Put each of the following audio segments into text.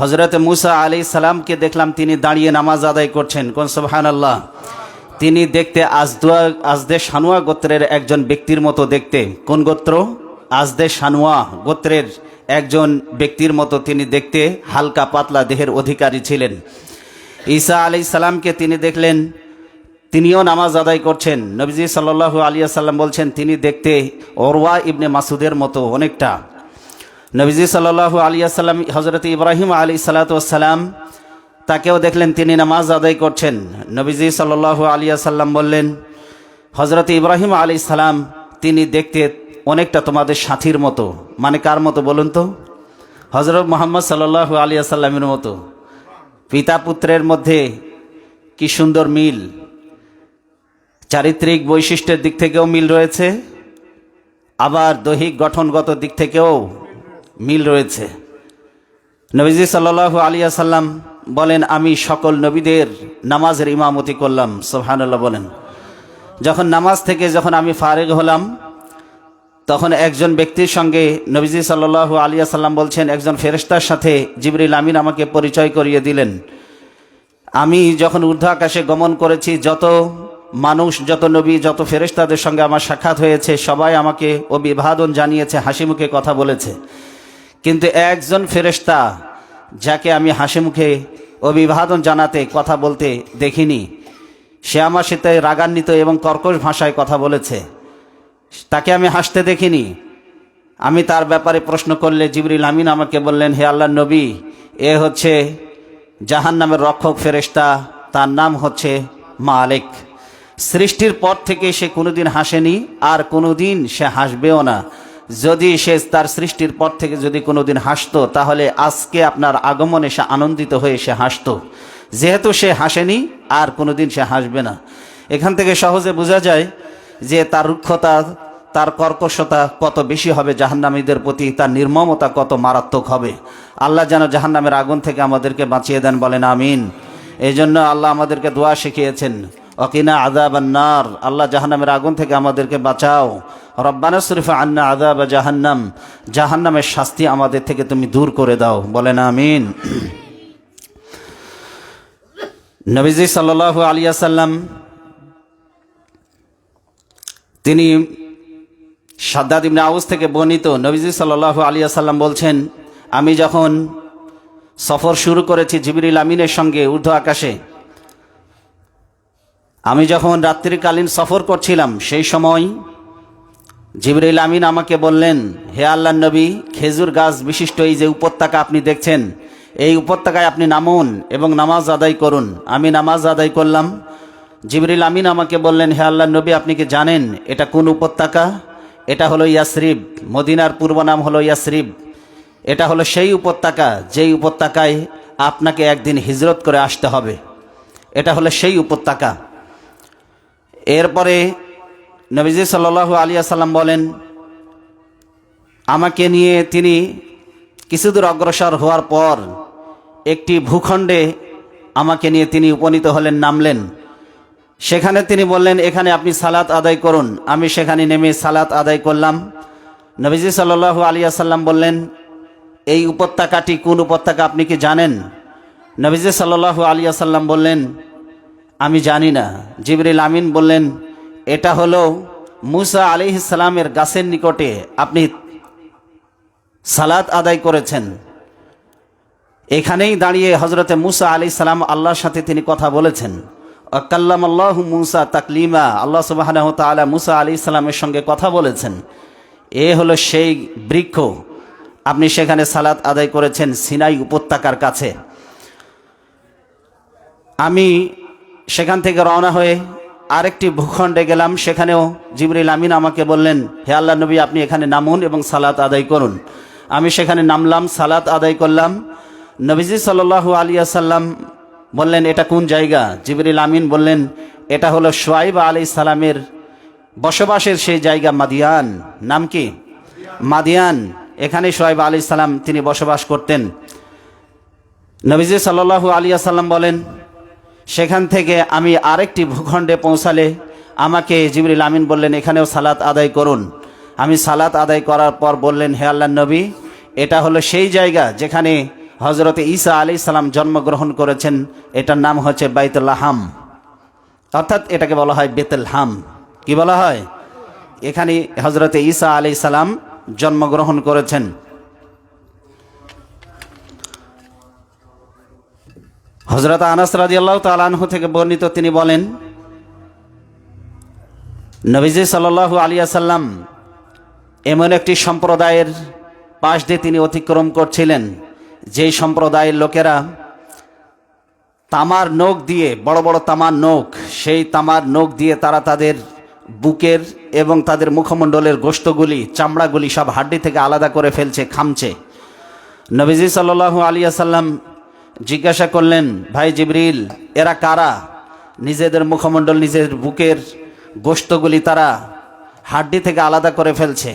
হযরত মুসা আলাইহিস সালামকে দেখলাম তিনি দাঁড়িয়ে নামাজ আদায় করছেন। কোন সুবহানাল্লাহ। তিনি দেখতে আজদে শানুয়া গোত্রের একজন ব্যক্তির মতো দেখতে। কোন গোত্র? আজদে শানুয়া গোত্রের একজন ব্যক্তির মতো তিনি দেখতে, হালকা পাতলা দেহের অধিকারী ছিলেন। ঈসা আলাইহিস সালামকে তিনি দেখলেন, তিনিও নামাজ আদায় করছেন। নবীজি সাল্লাল্লাহু আলাইহি ওয়াসাল্লাম বলছেন তিনি দেখতে উরওয়া ইবনে মাসউদের মতো অনেকটা। নবীজি সাল্লাল্লাহু আলাইহি ওয়াসাল্লাম হযরত ইব্রাহিম আলাইহিস সালাতু ওয়াস সালাম তাকেও দেখলেন তিনি নামাজ আদায় করছেন। নবীজি সাল্লাল্লাহু আলাইহি ওয়াসাল্লাম বললেন, হযরত ইব্রাহিম আলাইহিস সালাম তিনি দেখতে অনেকটা তোমাদের সাথীর মতো। মানে কার মতো বলুন তো? হযরত মুহাম্মদ সাল্লাল্লাহু আলাইহি ওয়াসাল্লামের মতো। পিতা পুত্রের মধ্যে কি সুন্দর মিল! চারিত্রিক বৈশিষ্ট্যের দিক থেকেও মিল রয়েছে, আবার দৈহিক গঠনগত দিক থেকেও মিল রয়েছে। নবীজি সাল্লাল্লাহু আলাইহি ওয়াসাল্লাম বলেন, আমি সকল নবীদের নামাজের ইমামতি করলাম। সুবহানাল্লাহ বলেন। যখন নামাজ থেকে আমি ফারিগ হলাম, তখন একজন ব্যক্তির সঙ্গে নবীজি সাল্লাল্লাহু আলাইহি ওয়াসাল্লাম বলছেন, একজন ফেরেশতার সাথে জিবরিল আমিন আমাকে পরিচয় করিয়ে দিলেন। আমি যখন ঊর্ধ্ব আকাশে গমন করেছি, যত মানুষ, যত নবী, যত ফেরেশতাদের সঙ্গে আমার সাক্ষাৎ হয়েছে, সবাই আমাকে অভিবাদন জানিয়েছে, হাসি মুখে কথা বলেছে। কিন্তু একজন ফেরেশতা যাকে আমি হাসি মুখে অভিবাদন জানাতে, কথা বলতে দেখিনি, সে আমার সাথে রাগান্বিত এবং কর্কশ ভাষায় কথা বলেছে, তাকে আমি হাসতে দেখিনি। আমি তার ব্যাপারে প্রশ্ন করলে জিবরিল আমিন আমাকে বললেন, হে আল্লাহর নবী, এ হচ্ছে জাহান্নামের রক্ষক ফেরেশতা, তার নাম হচ্ছে মালিক। সৃষ্টির পর থেকে সে কোনোদিন হাসেনি, আর কোনোদিন সে হাসবেও না। যদি সে তার সৃষ্টির পর থেকে যদি কোনোদিন হাসতো, তাহলে আজকে আপনার আগমনে সে আনন্দিত হয়ে সে হাসতো। যেহেতু সে হাসেনি, আর কোনোদিন সে হাসবে না। এখান থেকে সহজে বোঝা যায় যে তার রুক্ষতা, তার কর্কশতা কত বেশি হবে জাহান্নামীদের প্রতি, তার নির্মমতা কত মারাত্মক হবে। আল্লাহ যেন জাহান্নামের আগুন থেকে আমাদেরকে বাঁচিয়ে দেন, বলেন আমিন। এই জন্য আল্লাহ আমাদেরকে দোয়া শিখিয়েছেন, ওয়াকিনা আযাবান নার, আল্লাহ জাহান্নামের আগুন থেকে আমাদেরকে বাঁচাও। রব্বানা সরিফ আন্না আযাব জাহান্নাম, জাহান্নামের শাস্তি আমাদের থেকে তুমি দূর করে দাও, বলেন আমিন। নবীজি সাল্লাল্লাহু আলাইহি ওয়াসাল্লাম তিনি শাদ্দাদ ইবনে আউস থেকে বর্ণিত, নবীজি সাল্লাল্লাহু আলাইহি ওয়াসাল্লাম বলছেন, আমি যখন সফর শুরু করেছি জিবরিল আমিনের সঙ্গে ঊর্ধ্ব আকাশে, আমি যখন রাত্রিকালীন সফর করছিলাম, সেই সময় জিবরিল আমিন আমাকে বললেন, হে আল্লাহর নবী, খেজুর গাছ বিশিষ্ট এই যে উপত্যকা আপনি দেখছেন, এই উপত্যকায় আপনি নামুন এবং নামাজ আদায় করুন। আমি নামাজ আদায় করলাম। জিবরিল আমিন আমাকে বললেন, হে আল্লাহর নবী, আপনি কি জানেন এটা কোন উপত্যকা? এটা হলো ইয়াসরিব, মদিনার পূর্ব নাম হলো ইয়াসরিব। এটা হলো সেই উপত্যকা যেই উপত্যকায় আপনাকে একদিন হিজরত করে আসতে হবে। এটা হলো সেই উপত্যকা। এরপরে নবীজি সাল্লাল্লাহু আলাইহি ওয়াসাল্লাম বলেন, আমাকে নিয়ে তিনি কিছুদূর অগ্রসর হওয়ার পর একটি ভূখণ্ডে আমাকে নিয়ে তিনি উপনীত হলেন, নামলেন। সেখানে তিনি বললেন, এখানে আপনি সালাত আদায় করুন। আমি সেখানে নেমে সালাত আদায় করলাম। নবীজি সাল্লাল্লাহু আলাইহি ওয়াসাল্লাম বললেন, এই উপত্যকাটি কোন উপত্যকা আপনি কি জানেন? নবীজি সাল্লাল্লাহু আলাইহি ওয়াসাল্লাম বললেন, আমি জানি না। জিবরিল আমিন বললেন, এটা হলো মুসা আলাইহিস সালামের গাছের নিকটে আপনি সালাত আদায় করেছেন। এখানেই দাঁড়িয়ে হযরতে মুসা আলাইহিস সালাম আল্লাহর সাথে তিনি কথা বলেছেন। কাল্লামাল্লাহু মুসা তাকলিমা, আল্লাহ সুবহানাহু ওয়া তাআলা মুসা আলাইহিস সালামের সঙ্গে কথা বলেছেন। এ হলো সেই বৃক্ষ, আপনি সেখানে সালাত আদায় করেছেন সিনাই উপত্যকার কাছে। আমি সেখান থেকে রওনা হয়ে আরেকটি ভূখণ্ডে গেলাম। সেখানেও জিবরিল আমিন আমাকে বললেন, হে আল্লাহর নবী, আপনি এখানে নামুন এবং সালাত আদায় করুন। আমি সেখানে নামলাম, সালাত আদায় করলাম। নবীজি সাল্লাল্লাহু আলাইহি ওয়াসাল্লাম বললেন, এটা কোন জায়গা? জিবরিল আমিন বললেন, এটা হলো শুআয়ব আলাইহিস সালামের বসবাসের সেই জায়গা, মাদিয়ান। নাম কি? মাদিয়ান। এখানে শুআয়ব আলাইহিস সালাম তিনি বসবাস করতেন। নবীজি সাল্লাল্লাহু আলাইহি ওয়াসাল্লাম বলেন, সেখান থেকে আমি আরেকটি ভূখণ্ডে পৌঁছালে আমাকে জিবরিল আমিন বললেন, এখানেও সালাত আদায় করুন। আমি সালাত আদায় করার পর বললেন, হে আল্লাহর নবী, এটা হলো সেই জায়গা যেখানে হজরত ঈসা আলাইহিস সালাম জন্মগ্রহণ করেছেন, এটার নাম হচ্ছে বাইতুল লাহাম, অর্থাৎ এটাকে বলা হয় বেতেলহাম। কি বলা হয়? এখানে হজরত ঈসা আলাইহিস সালাম জন্মগ্রহণ করেছেন। হজরত আনাস রাদিয়াল্লাহু তাআলা আনহু থেকে বর্ণিত, তিনি বলেন, নবীজি সাল্লাল্লাহু আলাইহি ওয়াসাল্লাম এমন একটি সম্প্রদায়ের পাশ দিয়ে তিনি অতিক্রম করছিলেন, যেই সম্প্রদায়ের লোকেরা তামার নখ দিয়ে, বড় বড় তামার নখ, সেই তামার নখ দিয়ে তারা তাদের বুকের এবং তাদের মুখমণ্ডলের গোশতগুলি, চামড়াগুলি সব হাড্ডি থেকে আলাদা করে ফেলছে, খামছে। নবীজি সাল্লাল্লাহু আলাইহি ওয়াসাল্লাম জিজ্ঞাসা করলেন, ভাই জিবরিল, এরা কারা? নিজেদের মুখমণ্ডল, নিজের বুকের গোশতগুলি তারা হাড্ডি থেকে আলাদা করে ফেলছে।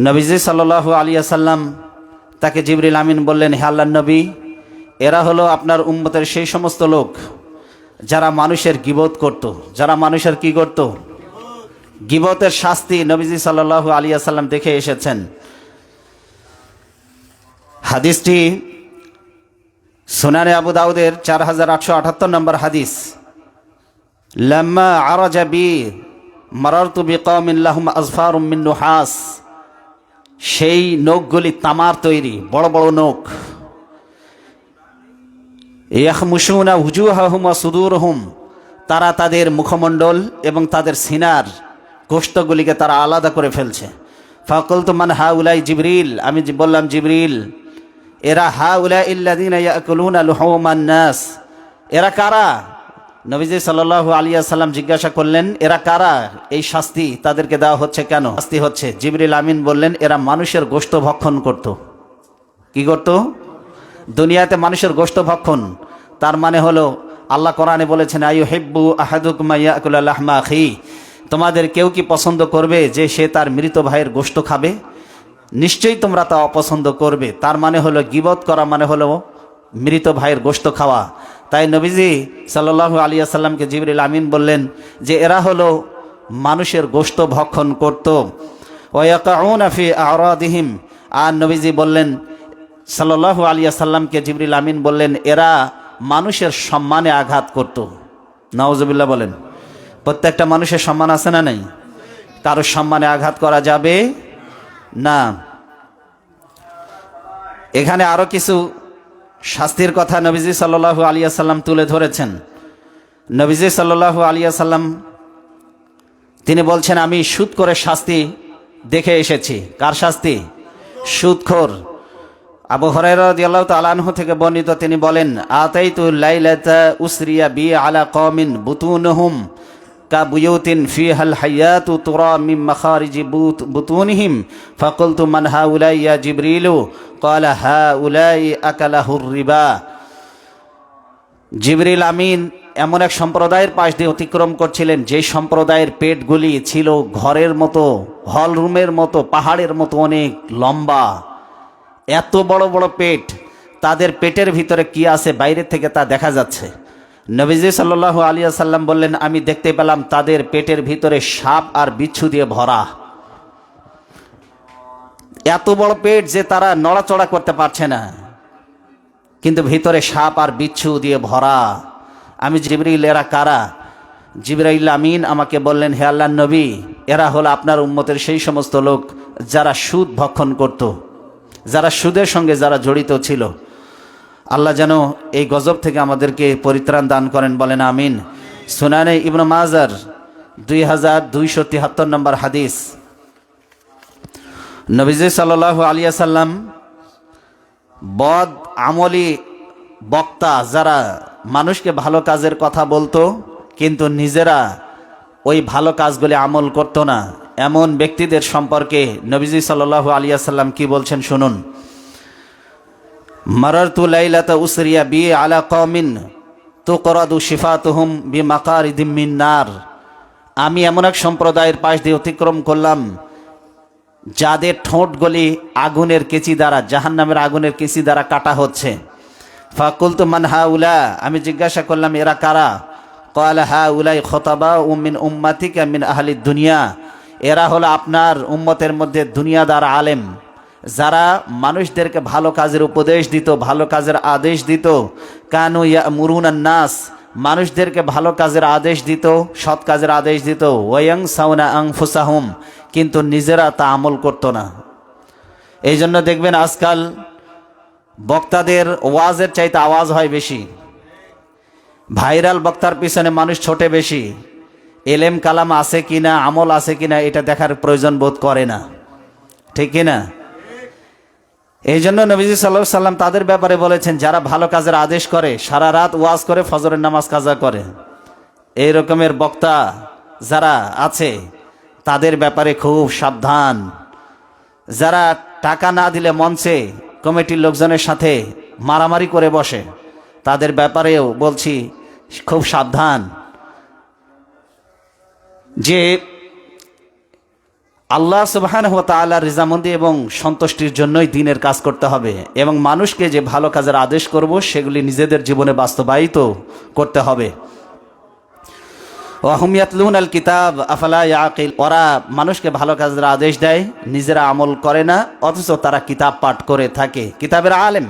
নবীজি সাল্লাল্লাহু আলাইহি ওয়াসাল্লাম তাকে জিবরিল আমিন বললেন, হে আল্লাহর নবী, এরা হলো আপনার উম্মতের সেই সমস্ত লোক যারা মানুষের গীবত করত। যারা মানুষের কি করত? গীবতের শাস্তি নবীজি সাল্লাল্লাহু আলাইহি ওয়াসাল্লাম দেখে এসেছেন। হাদিসটি সুনানে আবু দাউদের 4878 নম্বর হাদিস। লাম্মা আরাজা বি মারারতু বিকওমিন লাহুম আযফারুম মিন নুহাস, সেই নখগুলি তামার তৈরি, বড় বড় নখ। ইয়াখমুশুনা উজুহাহুম ওয়া সুদুরহুম, তারা তাদের মুখমণ্ডল এবং তাদের সিনার গোশতগুলিকে তারা আলাদা করে ফেলছে। ফাকুলতু মান হাউলাই জিবরিল, আমি বললাম জিবরিল, এরা হাউলাই আল্লাযীনা ইয়াকুলুনা লুহুমান নাস, এরা কারা? নবীজি সাল্লাল্লাহু আলাইহি ওয়াসাল্লাম জিজ্ঞাসা করলেন, এরা কারা? এই শাস্তি তাদেরকে দেওয়া হচ্ছে কেন? শাস্তি হচ্ছে, জিবরিল আমিন বললেন, এরা মানুষের গোশত ভক্ষণ করত। কি করত? দুনিয়াতে মানুষের গোশত ভক্ষণ। তার মানে হলো, আল্লাহ কোরআনে বলেছেন, আইয়ুহিব্বু আহাদুকুম ইয়াকুলা লাহমা আখি, তোমাদের কেউ কি পছন্দ করবে যে সে তার মৃত ভাইয়ের গোশত খাবে? নিশ্চয়ই তোমরা তা অপছন্দ করবে। তার মানে হলো, গীবত করা মানে হলো মৃত ভাইয়ের গোশত খাওয়া। তাই নবীজি সাল্লাল্লাহু আলাইহি ওয়াসাল্লামকে জিবরিল আমিন বললেন যে এরা হলো মানুষের গোশত ভক্ষণ করত। ওয়া ইয়াকাউনা ফি আরাদিহিম, আর নবীজি বললেন সাল্লাল্লাহু আলাইহি ওয়াসাল্লামকে জিবরিল আমিন বললেন, এরা মানুষের সম্মানে আঘাত করত। নাউজুবিল্লাহ বলেন। প্রত্যেকটা মানুষের সম্মান আছে না নাই? কারোর সম্মানে আঘাত করা যাবে না। এখানে আরো কিছু শাস্তির কথা নবীজি সাল্লাল্লাহু আলাইহি ওয়াসাল্লাম তুলে ধরেছেন। নবীজি সাল্লাল্লাহু আলাইহি ওয়াসাল্লাম তিনি বলছেন, আমি সুদ করে শাস্তি দেখে এসেছি। কার শাস্তি? সুদখোর। আবু হুরায়রা রাদিয়াল্লাহু তাআলা আনহু থেকে বর্ণিত, তিনি বলেন, আতাইতু লাইলাতা উসরিয়া বি আলা কওমিন বুতুনহুম কা বুয়ুতিন ফিহাল হায়াতু তুরা মিন মাখারিজি বুতুনহিম ফাকুলতু মান হাউলাই ইয়া জিবরিলু ক্বালা হাউলাই আকালাহুর রিবা। জিবরিল আমিন এমন এক সম্প্রদায়ের পাশ দিয়ে অতিক্রম করছিলেন, যে সম্প্রদায়ের পেটগুলি ছিল ঘরের মতো, হল রুমের মতো, পাহাড়ের মতো অনেক লম্বা। এত বড় বড় পেট, তাদের পেটের ভিতরে কি আছে বাইরে থেকে তা দেখা যাচ্ছে। নবীজি সাল্লাল্লাহু আলাইহি ওয়াসাল্লাম বললেন, আমি দেখতে পেলাম তাদের পেটের ভিতরে সাপ আর বিচ্ছু দিয়ে ভরা। এত বড় পেট যে তারা নড়াচড়া করতে পারছে না, কিন্তু ভিতরে সাপ আর বিচ্ছু দিয়ে ভরা। আমি জিবরিল, এরা কারা? জিবরাইল আমিন আমাকে বললেন, হে আল্লাহর নবী, এরা হলো আপনার উম্মতের সেই সমস্ত লোক যারা সুদ ভক্ষণ করত, যারা সুদের সঙ্গে যারা জড়িত ছিল। আল্লাহ যেন এই গজব থেকে আমাদেরকে পরিত্রাণ দান করেন, বলেন আমিন। সুনানে ইবনে মাজার 2273 নম্বর হাদিস। নবীজি সাল্লাল্লাহু আলাইহি ওয়াসাল্লাম বদ আমলি বক্তা, যারা মানুষকে ভালো কাজের কথা বলতো কিন্তু নিজেরা ওই ভালো কাজগুলি আমল করতো না, এমন ব্যক্তিদের সম্পর্কে নবীজি সাল্লাল্লাহু আলাইহি ওয়াসাল্লাম কি বলছেন শুনুন। মারারতু লাইলাতা উসরিয়া বি আলা কওমিন তুকরাদু শিফাতুহুম বিমাকারিদিম মিন নার, আমি এমন এক সম্প্রদায়ের পাশ দিয়ে অতিক্রম করলাম যাদের ঠোঁটগুলি আগুনের কেচি দ্বারা, জাহান্নামের আগুনের কেচি দ্বারা কাটা হচ্ছে। ফাকুলতু মান হাউলা, আমি জিজ্ঞাসা করলাম এরা কারা? ক্বালা হাউলাই খুতাবাউ মিন উম্মাতিকা মিন আহলিদ দুনিয়া, এরা হলো আপনার উম্মতের মধ্যে দুনিয়াদার আলেম, যারা মানুষদেরকে ভালো কাজের উপদেশ দিত, ভালো কাজের আদেশ দিত, কানু ইয়ামুরুনান নাস, মানুষদেরকে ভালো কাজের আদেশ দিত, সৎ কাজের আদেশ দিত, ওয়ায়ানসাউনা আনফুসাহুম, কিন্তু নিজেরা তা আমল করত না। এই জন্য দেখবেন আজকাল বক্তাদের ওয়াজের চাইতে আওয়াজ হয় বেশি, ভাইরাল বক্তার পিছনে মানুষ ছোটে বেশি, এলেম কালাম আছে কিনা, আমল আছে কিনা এটা দেখার প্রয়োজন বোধ করে না, ঠিক কিনা? এই জন্য নবীজি সাল্লাল্লাহু আলাইহি সাল্লাম তাদের ব্যাপারে বলেছেন, যারা ভালো কাজের আদেশ করে, সারা রাত ওয়াজ করে, ফজরের নামাজ কাজা করে, এই রকমের বক্তা যারা আছে তাদের ব্যাপারে খুব সাবধান। যারা টাকা না দিলে মঞ্চে কমিটির লোকজনের সাথে মারামারি করে বসে, তাদের ব্যাপারেও বলছি খুব সাবধান। যে আল্লাহ সুবহানাহু ওয়া তাআলার রিজামন্দি এবং সন্তুষ্টির জন্যই দিনের কাজ করতে হবে, এবং মানুষকে যে ভালো কাজের আদেশ করব সেগুলি নিজেদের জীবনে বাস্তবায়িত করতে হবে। ওয়াহুম ইয়াতলুনাল কিতাব আফালা ইয়াকিল, ওরা মানুষকে ভালো কাজের আদেশ দেয়, নিজেরা আমল করে না, অথচ তারা কিতাব পাঠ করে থাকে, কিতাবের আলেম,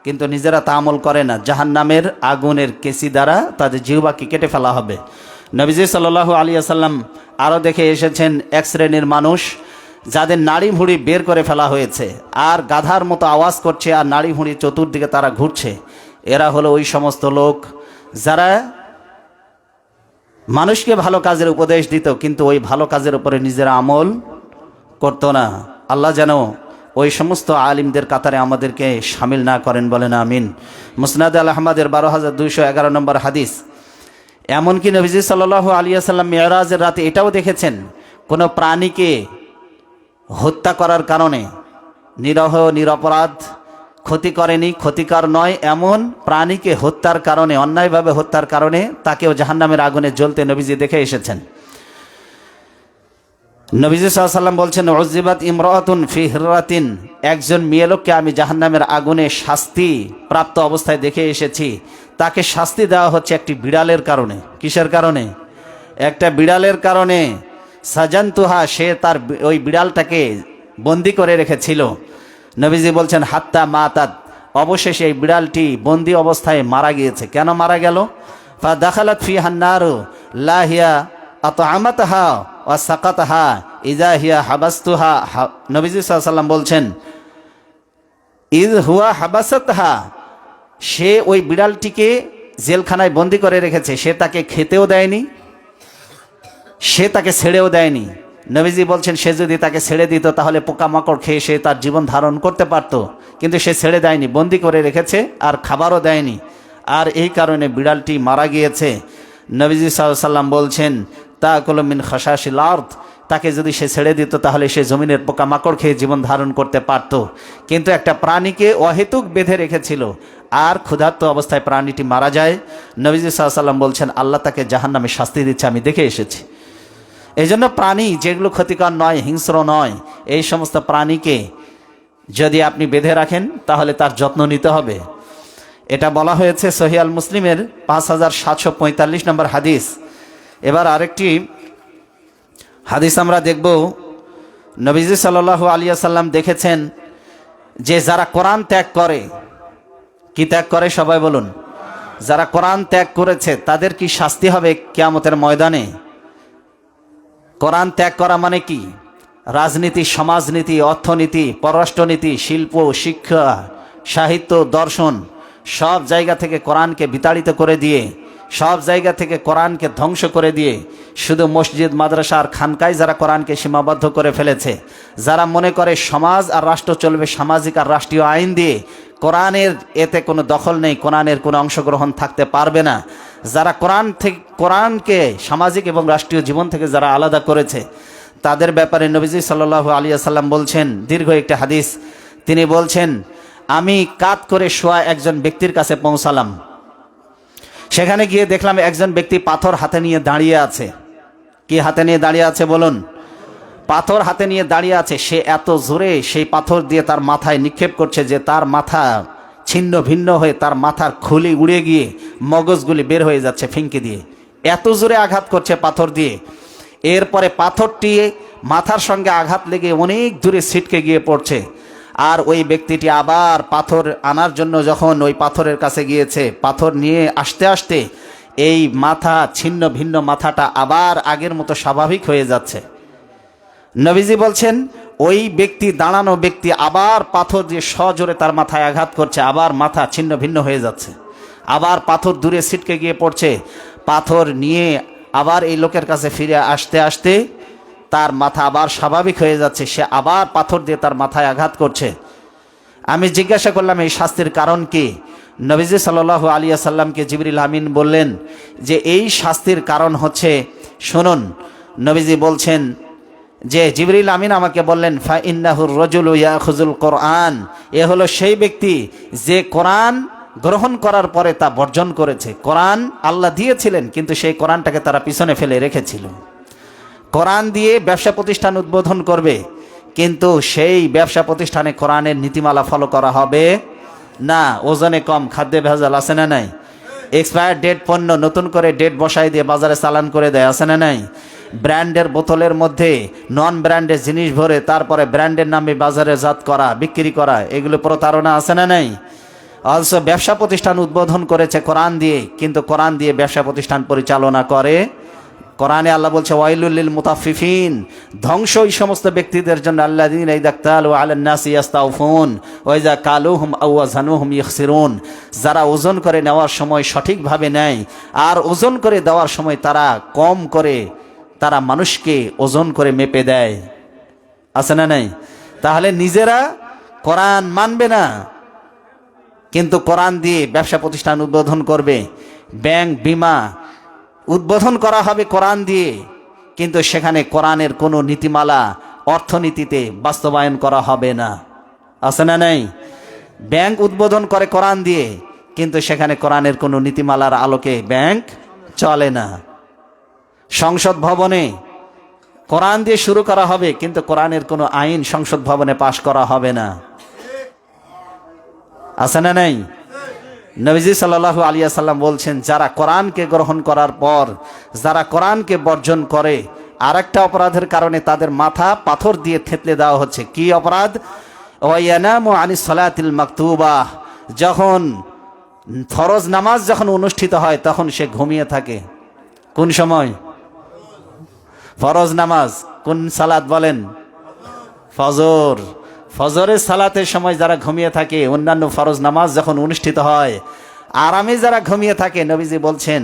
কিন্তু নিজেরা তা আমল করে না। জাহান্নামের আগুনের কেসি দ্বারা তাদের জিহ্বাকে কেটে ফেলা হবে। নবীজি সাল্লাল্লাহু আলাইহি ওয়াসাল্লাম আরও দেখে এসেছেন এক শ্রেণীর মানুষ যাদের নাড়ি ভুঁড়ি বের করে ফেলা হয়েছে, আর গাধার মতো আওয়াজ করছে, আর নাড়ি ভুঁড়ি চতুর্দিকে তারা ঘুরছে। এরা হলো ওই সমস্ত লোক যারা মানুষকে ভালো কাজের উপদেশ দিত, কিন্তু ওই ভালো কাজের উপরে নিজেরা আমল করতো না। আল্লাহ যেন ওই সমস্ত আলিমদের কাতারে আমাদেরকে শামিল না করেন, বলেন আমিন। মুসনাদ আল আহমদের 12,211 নম্বর হাদিস। এমনকি নবীজি সাল্লাল্লাহু আলাইহি ওয়াসাল্লাম মেরাজের রাতে এটাও দেখেছেন, কোনো প্রাণীকে হত্যা করার কারণে, নিরহ নিরপরাধ, ক্ষতি করেনি, ক্ষতিকর নয় এমন প্রাণীকে হত্যার কারণে, অন্যায়ভাবে হত্যার কারণে তাকেও জাহান্নামের আগুনে জ্বলতে নবীজি দেখে এসেছেন। নবীজি সাল্লাল্লাহু আলাইহি ওয়াসাল্লাম বলছেন, উযিবাত ইমরাআতুন ফি হিররাতিন, একজন মেয়ে লোককে আমি জাহান্নামের আগুনে শাস্তি প্রাপ্ত অবস্থায় দেখে এসেছি। তাকে শাস্তি দেওয়া হচ্ছে একটি বিড়ালের কারণে। কিসের কারণে? একটা বিড়ালের কারণে। সাজানতুহা, সে তার ওই বিড়ালটাকে বন্দি করে রেখেছিল। নবীজি বলছেন হাত্তা মাতাত, অবশেষে এই বিড়ালটি বন্দি অবস্থায় মারা গিয়েছে। কেন মারা গেল? ফা দাখালাত ফিহান নারু লা হিয়া আতআমাতাহা ওয়া সাকাতাহা ইযা হিয়া হাবাসতুহা। নবীজি সাল্লাল্লাহু আলাইহি ওয়াসাল্লাম বলছেন, ইয হুয়া হাবাসাতহা, সে ওই বিড়ালটিকে জেলখানায় বন্দি করে রেখেছে, সে তাকে খেতেও দেয়নি, সে তাকে ছেড়েও দেয়নি। নবীজি বলছেন, সে যদি তাকে ছেড়ে দিত তাহলে পোকামাকড় খেয়ে সে তার জীবন ধারণ করতে পারত, কিন্তু সে ছেড়ে দেয়নি, বন্দি করে রেখেছে, আর খাবারও দেয়নি, আর এই কারণে বিড়ালটি মারা গিয়েছে। নবীজি সাল্লাল্লাহু আলাইহি ওয়াসাল্লাম বলছেন, তাকুলু মিন খাশাশিল আরদ, তাকে যদি সে ছেড়ে দিত তাহলে সে জমিনের পোকামাকড় খেয়ে জীবন ধারণ করতে পারত, কিন্তু একটা প্রাণীকে অহেতুক বেঁধে রেখেছিল, আর ক্ষুধার্ত অবস্থায় প্রাণীটি মারা যায়। নবীজি সাল্লাল্লাহু আলাইহি ওয়াসাল্লাম বলছেন, আল্লাহ তাকে জাহান্নামে শাস্তি দিচ্ছে, আমি দেখে এসেছি। এই জন্য প্রাণী যেগুলো ক্ষতিকর নয়, হিংস্র নয়, এই সমস্ত প্রাণীকে যদি আপনি বেঁধে রাখেন তাহলে তার যত্ন নিতে হবে। এটা বলা হয়েছে সহিহ আল মুসলিমের 5745 নম্বর হাদিস। এবার আরেকটি হাদিস আমরা দেখব। নবীজি সাল্লাল্লাহু আলাইহি ওয়াসাল্লাম দেখেছেন যে যারা কোরআন ত্যাগ করে, কি ত্যাগ করে সবাই বলুন, যারা কোরআন ত্যাগ করেছে তাদের কি শাস্তি হবে কিয়ামতের ময়দানে। কোরআন ত্যাগ করা মানে কি? রাজনীতি, সমাজনীতি, অর্থনীতি, পররাষ্ট্রনীতি, শিল্প, শিক্ষা, সাহিত্য, দর্শন, সব জায়গা থেকে কোরআনকে বিতাড়িত করে দিয়ে, সব জায়গা থেকে কোরআনকে ধ্বংস করে দিয়ে, শুধু মসজিদ, মাদ্রাসা আর খানকায় যারা কোরআনকে সীমাবদ্ধ করে ফেলেছে, যারা মনে করে সমাজ আর রাষ্ট্র চলবে সামাজিক আর রাষ্ট্রীয় আইন দিয়ে, কোরআনের এতে কোনো দখল নেই, কোরআনের কোনো অংশগ্রহণ থাকতে পারবে না, যারা কোরআনকে সামাজিক এবং রাষ্ট্রীয় জীবন থেকে যারা আলাদা করেছে, তাদের ব্যাপারে নবীজি সাল্লাল্লাহু আলাইহি ওয়াসাল্লাম বলছেন, দীর্ঘ একটি হাদিস, তিনি বলছেন, আমি কাত করে শোয়া একজন ব্যক্তির কাছে পৌঁছালাম। সেখানে গিয়ে দেখলাম একজন ব্যক্তি পাথর হাতে নিয়ে দাঁড়িয়ে আছে। কি হাতে নিয়ে দাঁড়িয়ে আছে বলুন? পাথর হাতে নিয়ে দাঁড়িয়ে আছে। সে এত জোরে সেই পাথর দিয়ে তার মাথায় নিক্ষেপ করছে যে তার মাথা ছিন্ন ভিন্ন হয়ে তার মাথার খুলি উড়ে গিয়ে মগজগুলি বের হয়ে যাচ্ছে ফিঙ্কি দিয়ে। এত জোরে আঘাত করছে পাথর দিয়ে। এরপরে পাথরটি মাথার সঙ্গে আঘাত লেগে অনেক দূরে ছিটকে গিয়ে পড়ছে। আর ওই ব্যক্তিটি আবার পাথর আনার জন্য যখন ওই পাথরের কাছে গিয়েছে, পাথর নিয়ে আসতে আসতে এই মাথা ছিন্ন ভিন্ন মাথাটা আবার আগের মতো স্বাভাবিক হয়ে যাচ্ছে। নবীজি বলছেন ওই ব্যক্তি, দাঁড়ানো ব্যক্তি আবার পাথর দিয়ে সজোরে তার মাথায় আঘাত করছে, আবার মাথা ছিন্ন ভিন্ন হয়ে যাচ্ছে, আবার পাথর দূরে ছিটকে গিয়ে পড়ছে। পাথর নিয়ে আবার এই লোকের কাছে ফিরে আসতে আসতে তার মাথা আবার স্বাভাবিক হয়ে যাচ্ছে, সে আবার পাথর দিয়ে তার মাথায় আঘাত করছে। আমি জিজ্ঞাসা করলাম এই শাস্তির কারণ কি? নবীজি সাল্লাল্লাহু আলাইহি সাল্লামকে জিবরিল আমিন বললেন যে এই শাস্তির কারণ হচ্ছে, শুনুন, নবীজি বলছেন যে জিবরিল আমিন আমাকে বললেন ফা ইন্নাহুর রাজুলু ইয়াখুযুল কোরআন, এ হলো সেই ব্যক্তি যে কোরআন গ্রহণ করার পরে তা বর্জন করেছে। কোরআন আল্লাহ দিয়েছিলেন কিন্তু সেই কোরআনটাকে তারা পিছনে ফেলে রেখেছিল। কোরআন দিয়ে ব্যবসা প্রতিষ্ঠান উদ্বোধন করবে কিন্তু সেই ব্যবসা প্রতিষ্ঠানে কোরআনের নীতিমালা ফলো করা হবে না। ওজনে কম, খাদ্যে ভেজাল, আছে না নাই? এক্সপায়ার ডেট পণ্য নতুন করে ডেট বসাই দিয়ে বাজারে চালান করে দেয়, আছে না নাই? ব্র্যান্ডের বোতলের মধ্যে নন ব্র্যান্ডের জিনিস ভরে তারপরে ব্র্যান্ডের নামে বাজারে জাত করা, বিক্রি করা, এগুলো প্রতারণা, আছে না নাই? অলসো ব্যবসা প্রতিষ্ঠান উদ্বোধন করেছে কোরআন দিয়ে কিন্তু কোরআন দিয়ে ব্যবসা প্রতিষ্ঠান পরিচালনা করে। কোরআনে আল্লাহ বলছে ওয়াইলুল লিল মুতাফফিফিন, ধ্বংস ওই সমস্ত ব্যক্তিদের জন্য আল্লাযীনা ইযা ক্তালু আলান নাসি ইস্তাউফুন ওয়া ইযা কালুহুম আও ওয়াজানুহুম ইখসিরুন, যারা ওজন করে নেওয়ার সময় সঠিকভাবে নেয় আর ওজন করে দেওয়ার সময় তারা কম করে, তারা মানুষকে ওজন করে মেপে দেয়, আছে না নাই? তাহলে নিজেরা কোরআন মানবে না কিন্তু কোরআন দিয়ে ব্যবসা প্রতিষ্ঠান উদ্বোধন করবে, ব্যাংক, বিমা উদ্বোধন করা হবে কোরআন দিয়ে কিন্তু সেখানে কোরআনের কোনো নীতিমালা অর্থনীতিতে বাস্তবায়ন করা হবে না, আছে না নাই? ব্যাংক উদ্বোধন করে কোরআন দিয়ে কিন্তু সেখানে কোরআনের কোনো নীতিমালার আলোকে ব্যাংক চলে না। সংসদ ভবনে কোরআন দিয়ে শুরু করা হবে কিন্তু কোরআনের কোনো আইন সংসদ ভবনে পাশ করা হবে না, আছে না নাই? নবীজি সাল্লাল্লাহু আলাইহি সাল্লাম বলছেন যারা কোরআনকে গ্রহণ করার পর যারা কোরআনকে বর্জন করে আরেকটা অপরাধের কারণে তাদের মাথা পাথর দিয়ে থেতলে দেওয়া হচ্ছে। কি অপরাধ? ওয়ায়ানামু আনিস সালাতিল মাকতুবাহ, যখন ফরজ নামাজ যখন অনুষ্ঠিত হয় তখন সে ঘুমিয়ে থাকে। কোন সময়? ফরজ নামাজ। কোন সালাত বলেন? ফজর। ফজরের সালাতের সময় যারা ঘুমিয়ে থাকে, অন্যান্য ফরজ নামাজ যখন অনুষ্ঠিত হয় আরামে যারা ঘুমিয়ে থাকে, নবীজি বলছেন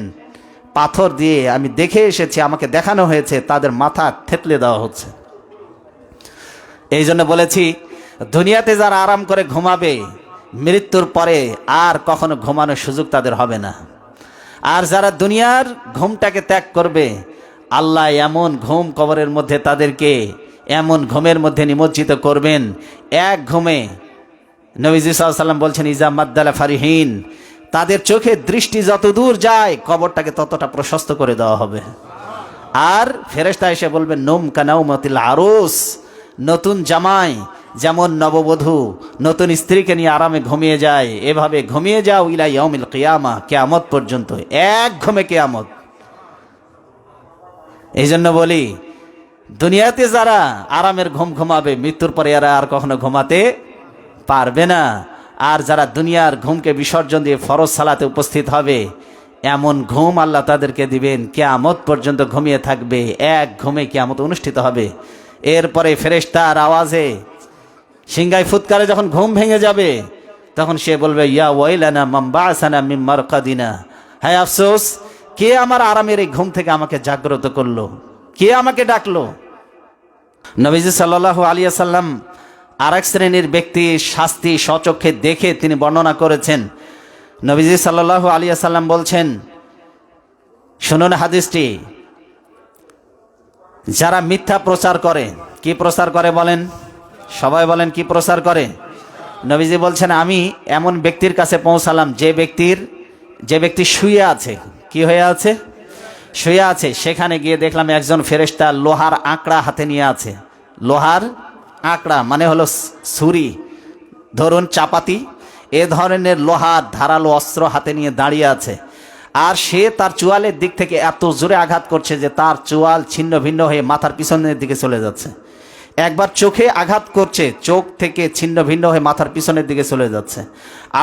পাথর দিয়ে আমি দেখে এসেছি, আমাকে দেখানো হয়েছে তাদের মাথা থেতলে দেওয়া হচ্ছে। এই জন্য বলেছি দুনিয়াতে যারা আরাম করে ঘুমাবে মৃত্যুর পরে আর কখনো ঘুমানোর সুযোগ তাদের হবে না। আর যারা দুনিয়ার ঘুমটাকে ত্যাগ করবে আল্লাহ এমন ঘুম কবরের মধ্যে তাদেরকে এমন ঘুমের মধ্যে নিমজ্জিত করবেন, এক ঘুমে নবীজি সাল্লাল্লাহু আলাইহি ওয়াসাল্লাম বলছেন ইজা মাদ্দালা ফারিহিন, তাদের চোখের দৃষ্টি যত দূর যায় কবরটাকে ততটা প্রশস্ত করে দেওয়া হবে। আর ফেরেশতা এসে বলবেন নুম কানাউমাতিল আরুস, নতুন জামাই যেমন নববধূ নতুন স্ত্রীকে নিয়ে আরামে ঘুমিয়ে যায় এভাবে ঘুমিয়ে যাও ইলা ইয়াউমিল কিয়ামা, কিয়ামত পর্যন্ত, এক ঘুমে কিয়ামত। এই জন্য বলি দুনিয়াতে যারা আরামের ঘুম ঘুমাবে মৃত্যুর পরে এরা আর কখনো ঘুমাতে পারবে না। আর যারা দুনিয়ার ঘুমকে বিসর্জন দিয়ে ফরজ সালাতে উপস্থিত হবে এমন ঘুম আল্লাহ তাদেরকে দিবেন, কিয়ামত পর্যন্ত ঘুমিয়ে থাকবে, এক ঘুমে কিয়ামত অনুষ্ঠিত হবে। এরপরে ফেরেশতার আওয়াজে সিংগায় ফুৎকারে যখন ঘুম ভেঙে যাবে তখন সে বলবে ইয়া ওয়াইলানা মান বা'সানা মিন মারকাদিনা, হ্যাঁ আফসোস, কে আমার আরামের এই ঘুম থেকে আমাকে জাগ্রত করলো, কে আমাকে ডাকলো। নবীজি সাল্লাল্লাহু আলাইহি সাল্লাম আরেক শ্রেণীর ব্যক্তির শাস্তি স্বচক্ষে দেখে তিনি বর্ণনা করেছেন। নবীজি সাল্লাল্লাহু আলাইহি সাল্লাম বলছেন, শুনুন হাদিসটি, যারা মিথ্যা প্রচার করে, কি প্রচার করে বলেন? সবাই বলেন কি প্রচার করে? নবীজি বলছেন আমি এমন ব্যক্তির কাছে পৌঁছালাম যে ব্যক্তি শুয়ে আছে। কি হয়ে আছে? শুয়ে আছে। সেখানে গিয়ে দেখলাম একজন ফেরেশতা লোহার আঁকড়া হাতে নিয়ে আছে। লোহার আঁকড়া মানে হলো ছুরি, ধরুন চাপাতি, এ ধরনের লোহার ধারালো অস্ত্র হাতে নিয়ে দাঁড়িয়ে আছে। আর সে তার চোয়ালের দিক থেকে এত জোরে আঘাত করছে যে তার চোয়াল ছিন্ন ভিন্ন হয়ে মাথার পিছনের দিকে চলে যাচ্ছে। একবার চোখে আঘাত করছে, চোখ থেকে ছিন্ন ভিন্ন হয়ে মাথার পিছনের দিকে চলে যাচ্ছে।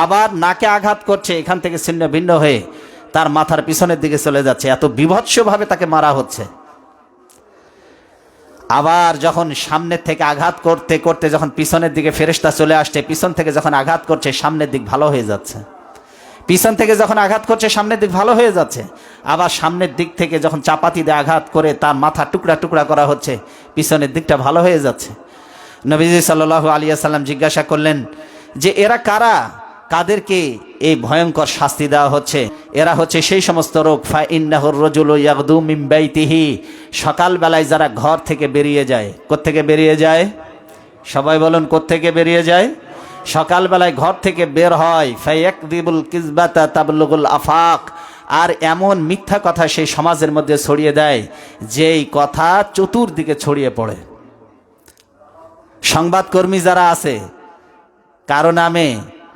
আবার নাকে আঘাত করছে, এখান থেকে ছিন্ন ভিন্ন হয়ে তার মাথার পিছনের দিকে চলে যাচ্ছে। এত বীভৎসভাবে তাকে মারা হচ্ছে। আবার যখন সামনের থেকে আঘাত করতে করতে যখন পিছনের দিকে ফেরেশতা চলে আসছে, পিছন থেকে যখন আঘাত করছে সামনের দিক ভালো হয়ে যাচ্ছে। পিছন থেকে যখন আঘাত করছে সামনের দিক ভালো হয়ে যাচ্ছে। আবার সামনের দিক থেকে যখন চাপাতি দিয়ে আঘাত করে তার মাথা টুকরা টুকরা করা হচ্ছে, পিছনের দিকটা ভালো হয়ে যাচ্ছে। নবীজি সাল্লাল্লাহু আলাইহি ওয়াসাল্লাম জিজ্ঞাসা করলেন যে এরা কারা, কাদেরকে এই ভয়ঙ্কর শাস্তি দেওয়া হচ্ছে? এরা হচ্ছে সেই সমস্ত লোক, ফা ইন্নাহুর রাজুলু ইয়াগদু মিন বাইতিহি, সকালবেলায় যারা ঘর থেকে বেরিয়ে যায়। কোত্থেকে বেরিয়ে যায়? সবাই বলুন, কোত্থেকে বেরিয়ে যায়? সকালবেলায় ঘর থেকে বের হয়। ফায়াকদিবুল কিজবাতা তাবলুগুল আফাক, আর এমন মিথ্যা কথা সেই সমাজের মধ্যে ছড়িয়ে দেয় যেই কথা চতুর্দিকে ছড়িয়ে পড়ে। সংবাদকর্মী যারা আছে, কারো নামে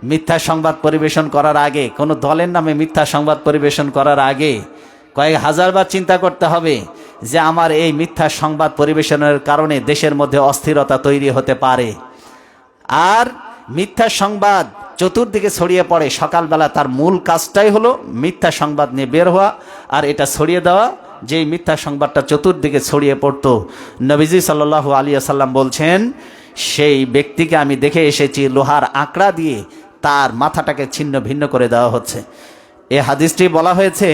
মিথ্যা সংবাদ পরিবেশন করার আগে, কোনো দলের নামে মিথ্যা সংবাদ পরিবেশন করার আগে কয়েক হাজারবার চিন্তা করতে হবে যে আমার এই মিথ্যা সংবাদ পরিবেশনের কারণে দেশের মধ্যে অস্থিরতা তৈরি হতে পারে। আর মিথ্যা সংবাদ চতুর্দিকে ছড়িয়ে পড়ে, সকালবেলা তার মূল কাজটাই হলো মিথ্যা সংবাদ নিয়ে বের হওয়া আর এটা ছড়িয়ে দেওয়া। যেই মিথ্যা সংবাদটা চতুর্দিকে ছড়িয়ে পড়তো, নবীজি সাল্লাল্লাহু আলাইহি ওয়াসাল্লাম বলছেন সেই ব্যক্তিকে আমি দেখে এসেছি লোহার আঁকড়া দিয়ে তার মাথাটাকে ছিন্ন ভিন্ন করে দেওয়া হচ্ছে। এই হাদিসটি বলা হয়েছে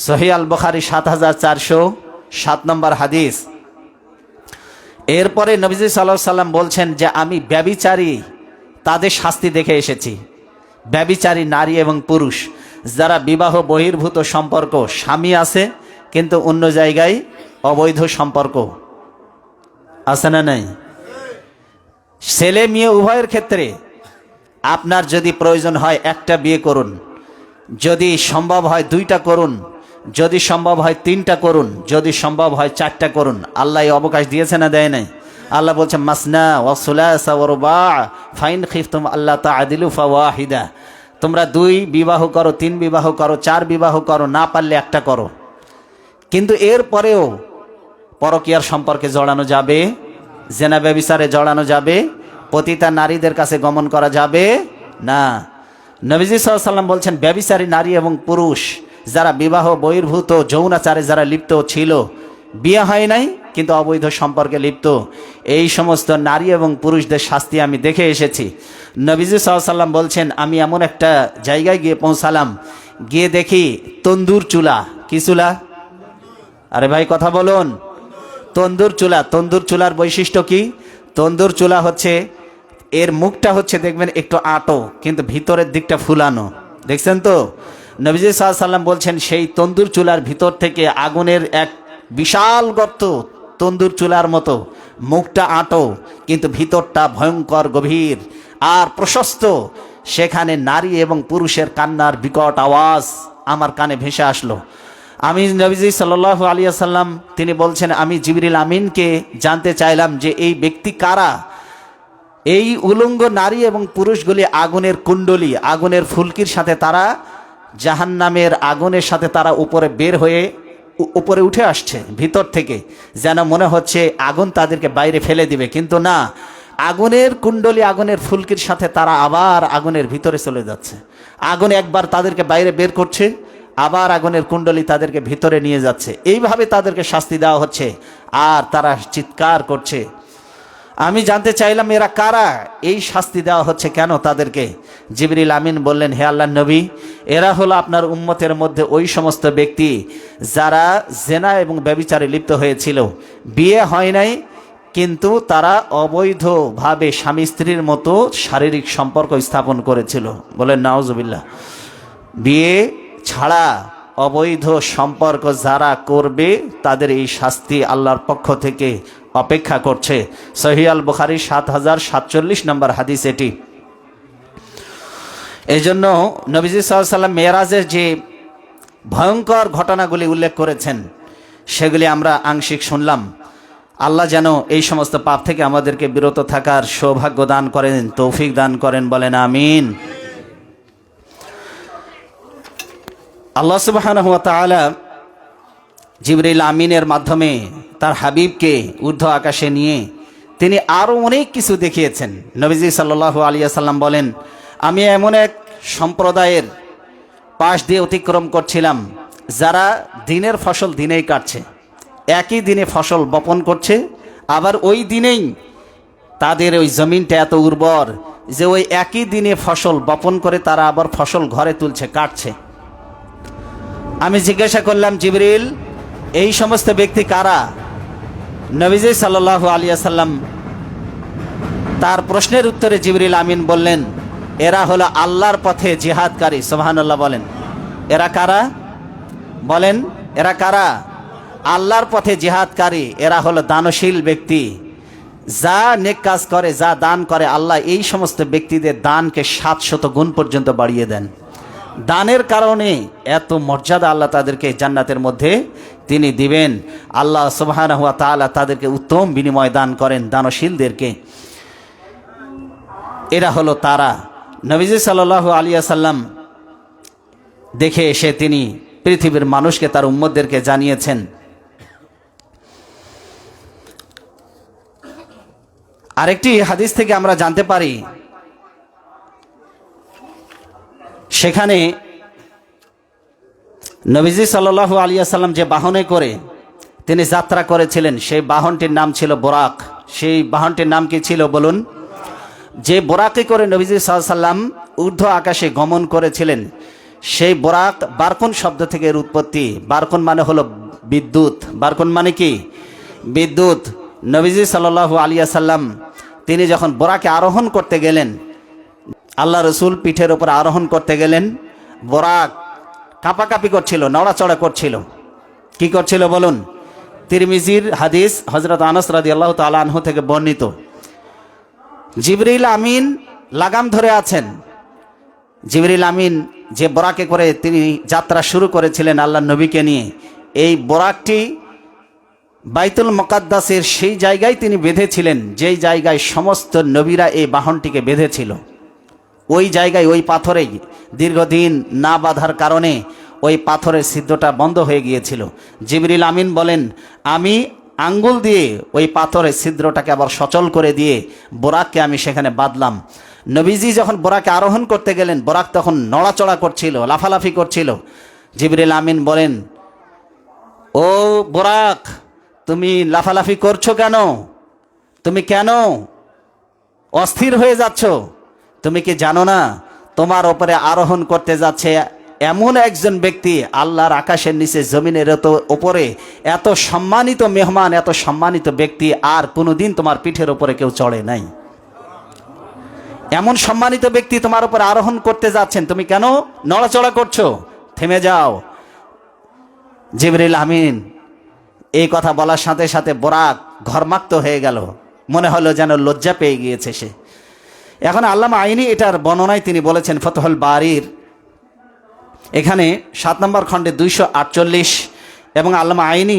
সহিহ আল বুখারী ৭৪০৭ নম্বর হাদিস। এরপরে নবীজি সাল্লাল্লাহু আলাইহি ওয়াসাল্লাম বলছেন যে আমি ব্যভিচারী তাদের শাস্তি দেখে এসেছি। ব্যভিচারী নারী এবং পুরুষ যারা বিবাহ বহির্ভূত সম্পর্ক, স্বামী আছে কিন্তু অন্য জায়গায় অবৈধ সম্পর্ক আছে না নাই? ছেলে মেয়ে উভয়ের ক্ষেত্রে আপনার যদি প্রয়োজন হয় একটা বিয়ে করুন, যদি সম্ভব হয় দুইটা করুন, যদি সম্ভব হয় তিনটা করুন, যদি সম্ভব হয় চারটা করুন। আল্লাহ অবকাশ দিয়েছে না দেয় নাই? আল্লাহ বলছেন মাসনা ওয়া সুলাসা ওয়া রুবা ফাইন খিফতুম আল্লাহ তাআদিলু ফাওয়াহিদা, তোমরা দুই বিবাহ করো, তিন বিবাহ করো, চার বিবাহ করো, না পারলে একটা করো। কিন্তু এর পরেও পরকীয়ার সম্পর্কে জড়ানো যাবে, জেনা ব্যভিচারে জড়ানো যাবে, পতিতা নারীদের কাছে গমন করা যাবে না। নবীজি সাল্লাল্লাহু আলাইহি ওয়াসাল্লাম বলছেন ব্যভিচারী নারী এবং পুরুষ যারা বিবাহ বহির্ভূত যৌনাচারে যারা লিপ্ত ছিল, বিয়ে হয় নাই কিন্তু অবৈধ সম্পর্কে লিপ্ত, এই সমস্ত নারী এবং পুরুষদের শাস্তি আমি দেখে এসেছি। নবীজি সাল্লাল্লাহু আলাইহি ওয়াসাল্লাম বলছেন আমি এমন একটা জায়গায় গিয়ে পৌঁছালাম, গিয়ে দেখি তন্দুর চুলা। কি চুলা? আরে ভাই কথা বলুন। তন্দুর চুলা। তন্দুর চুলার বৈশিষ্ট্য কি? তন্দুর চুলা হচ্ছে এর মুখটা হচ্ছে দেখবেন একটু আটো, কিন্তু ভিতরের দিকটা ফুলানো। দেখছেন তো? নবীজি সাল্লাল্লাহু আলাইহি ওয়াসাল্লাম বলছেন সেই তন্দুর চুলার ভিতর থেকে আগুনের এক বিশাল গর্ত, তন্দুর চুলার মতো, মুখটা আটো কিন্তু ভিতরটা ভয়ঙ্কর গভীর আর প্রশস্ত। সেখানে নারী এবং পুরুষের কান্নার বিকট আওয়াজ আমার কানে ভেসে আসলো। আমি নবীজি সাল্লাল্লাহু আলাইহি ওয়াসাল্লাম তিনি বলছেন আমি জিবরিল আমিনকে জানতে চাইলাম যে এই ব্যক্তি কারা? এই উলঙ্গ নারী এবং পুরুষগুলি আগুনের কুণ্ডলী, আগুনের ফুলকির সাথে তারা জাহান্নামের আগুনের সাথে তারা উপরে বের হয়ে উপরে উঠে আসছে ভিতর থেকে, যেন মনে হচ্ছে আগুন তাদেরকে বাইরে ফেলে দিবে, কিন্তু না, আগুনের কুণ্ডলী আগুনের ফুলকির সাথে তারা আবার আগুনের ভিতরে চলে যাচ্ছে। আগুন একবার তাদেরকে বাইরে বের করছে, আবার আগুনের কুণ্ডলী তাদেরকে ভিতরে নিয়ে যাচ্ছে। এইভাবে তাদেরকে শাস্তি দেওয়া হচ্ছে আর তারা চিৎকার করছে। আমি জানতে চাইলাম এরা কারা, এই শাস্তি দেওয়া হচ্ছে কেন তাদেরকে? জিবরিল আমিন বললেন হে আল্লাহর নবী, এরা হলো আপনার উম্মতের মধ্যে ওই সমস্ত ব্যক্তি যারা জেনা এবং ব্যভিচারে লিপ্ত হয়েছিল, বিয়ে হয় নাই কিন্তু তারা অবৈধভাবে স্বামী স্ত্রীর মতো শারীরিক সম্পর্ক স্থাপন করেছিল। বলেন নাউজুবিল্লাহ। বিয়ে ছাড়া অবৈধ সম্পর্ক যারা করবে তাদের এই শাস্তি আল্লাহর পক্ষ থেকে অপেক্ষা করছে। সহিহ আল বুখারী ৭০৪৭ নম্বর হাদিস এটি। এই জন্য নবীজি সাল্লাল্লাহু আলাইহি ওয়াসাল্লাম মেরাজের যে ভয়ঙ্কর ঘটনাগুলি উল্লেখ করেছেন সেগুলি আমরা আংশিক শুনলাম। আল্লাহ যেন এই সমস্ত পাপ থেকে আমাদেরকে বিরত থাকার সৌভাগ্য দান করেন, তৌফিক দান করেন, বলেন আমিন। আল্লাহ সুবহানাহু ওয়া তাআলা জিবরিল আমিনের মাধ্যমে তার হাবিবকে ঊর্ধ্ব আকাশে নিয়ে তিনি আরও অনেক কিছু দেখিয়েছেন। নবীজি সাল্লাল্লাহু আলাইহি ওয়াসাল্লাম বলেন, আমি এমন এক সম্প্রদায়ের পাশ দিয়ে অতিক্রম করছিলাম যারা দিনের ফসল দিনেই কাটছে, একই দিনে ফসল বপন করছে, আবার ওই দিনেই তাদের ওই জমিনটা এত উর্বর যে ওই একই দিনে ফসল বপন করে তারা আবার ফসল ঘরে তুলছে, কাটছে। আমি জিজ্ঞাসা করলাম, জিবরিল, এই সমস্ত ব্যক্তি কারা? নবীজি সাল্লাল্লাহু আলাইহি ওয়াসাল্লাম তার প্রশ্নের উত্তরে জিবরিল আমিন বললেন, এরা হলো আল্লাহর পথে জিহাদকারী। সুবহানাল্লাহ বলেন। এরা কারা? বলেন, এরা কারা? আল্লাহর পথে জিহাদকারী। এরা হলো দানশীল ব্যক্তি, যা নেক কাজ করে, যা দান করে, আল্লাহ এই সমস্ত ব্যক্তিদের দানকে 700 গুণ পর্যন্ত বাড়িয়ে দেন। দানের কারণে এত মর্যাদা আল্লাহ তাদেরকে জান্নাতের মধ্যে তিনি দিবেন। আল্লাহ সুবহানাহু ওয়া তাআলা তাদেরকে উত্তম বিনিময় দান করেন দানশীলদেরকে। এরা হলো তারা। নবীজি সাল্লাল্লাহু আলাইহি ওয়াসাল্লাম দেখে এসে তিনি পৃথিবীর মানুষকে, তার উম্মতদেরকে জানিয়েছেন। আরেকটি হাদিস থেকে আমরা জানতে পারি, সেখানে নবীজি সাল্লাল্লাহু আলাইহি ওয়াসাল্লাম যে বাহনে করে তিনি যাত্রা করেছিলেন, সেই বাহনটির নাম ছিল বোরাক। সেই বাহনটির নাম কি ছিল বলুন? যে বোরাকে করে নবীজি সাল্লাল্লাহু আলাইহি ওয়াসাল্লাম ঊর্ধ্ব আকাশে গমন করেছিলেন, সেই বোরাক, বারকুন শব্দ থেকে এর উৎপত্তি। বারকুন মানে হলো বিদ্যুৎ। বারকুন মানে কি? বিদ্যুৎ। নবীজি সাল্লাল্লাহু আলাইহি ওয়াসাল্লাম তিনি যখন বোরাকে আরোহণ করতে গেলেন, আল্লাহ রসুল পিঠের ওপর আরোহণ করতে গেলেন, বোরাক কাঁপাকাঁপি করছিল, নড়াচড়া করছিল। কি করছিল বলুন? তিরমিজির হাদিস, হযরত আনাস রাদিয়াল্লাহু তাআলা আনহু থেকে বর্ণিত। জিবরিল আমিন লাগাম ধরে আছেন। জিবরিল আমিন যে বোরাকে করে তিনি যাত্রা শুরু করেছিলেন আল্লাহ নবীকে নিয়ে, এই বোরাকটি বাইতুল মুকাদ্দাসের সেই জায়গায় তিনি বেঁধেছিলেন যেই জায়গায় সমস্ত নবীরা এই বাহনটিকে বেঁধেছিল। ওই জায়গায়, ওই পাথরেই দীর্ঘদিন না বাঁধার কারণে ওই পাথরের ছিদ্রটা বন্ধ হয়ে গিয়েছিল। জিবরিল আমিন বলেন, আমি আঙ্গুল দিয়ে ওই পাথরের ছিদ্রটাকে আবার সচল করে দিয়ে বোরাককে আমি সেখানে বাঁধলাম। নবীজি যখন বোরাকে আরোহণ করতে গেলেন, বোরাক তখন নড়াচড়া করছিল, লাফালাফি করছিল। জিবরিল আমিন বলেন, ও বোরাক, তুমি লাফালাফি করছো কেন? তুমি কেন অস্থির হয়ে যাচ্ছ? তুমি কি জানো না তোমার ওপরে আরোহণ করতে যাচ্ছে এমন একজন ব্যক্তি, আল্লাহর আকাশের নিচে জমিনের ওপরে এত সম্মানিত মেহমান, এত সম্মানিত ব্যক্তি আর কোনোদিন তোমার পিঠের ওপরে কেউ চড়ে নাই। এমন সম্মানিত ব্যক্তি তোমার উপরে আরোহণ করতে যাচ্ছেন, তুমি কেন নড়াচড়া করছো? থেমে যাও। জিবরিল আমিন এই কথা বলার সাথে সাথে বোরাক ঘর্মাক্ত হয়ে গেল, মনে হলো যেন লজ্জা পেয়ে গিয়েছে সে। এখন আল্লামা আইনি এটার বর্ণনায় তিনি বলেছেন ফতহুল বারির, এখানে 7 নম্বর খণ্ডে 248 এবং আল্লামা আইনি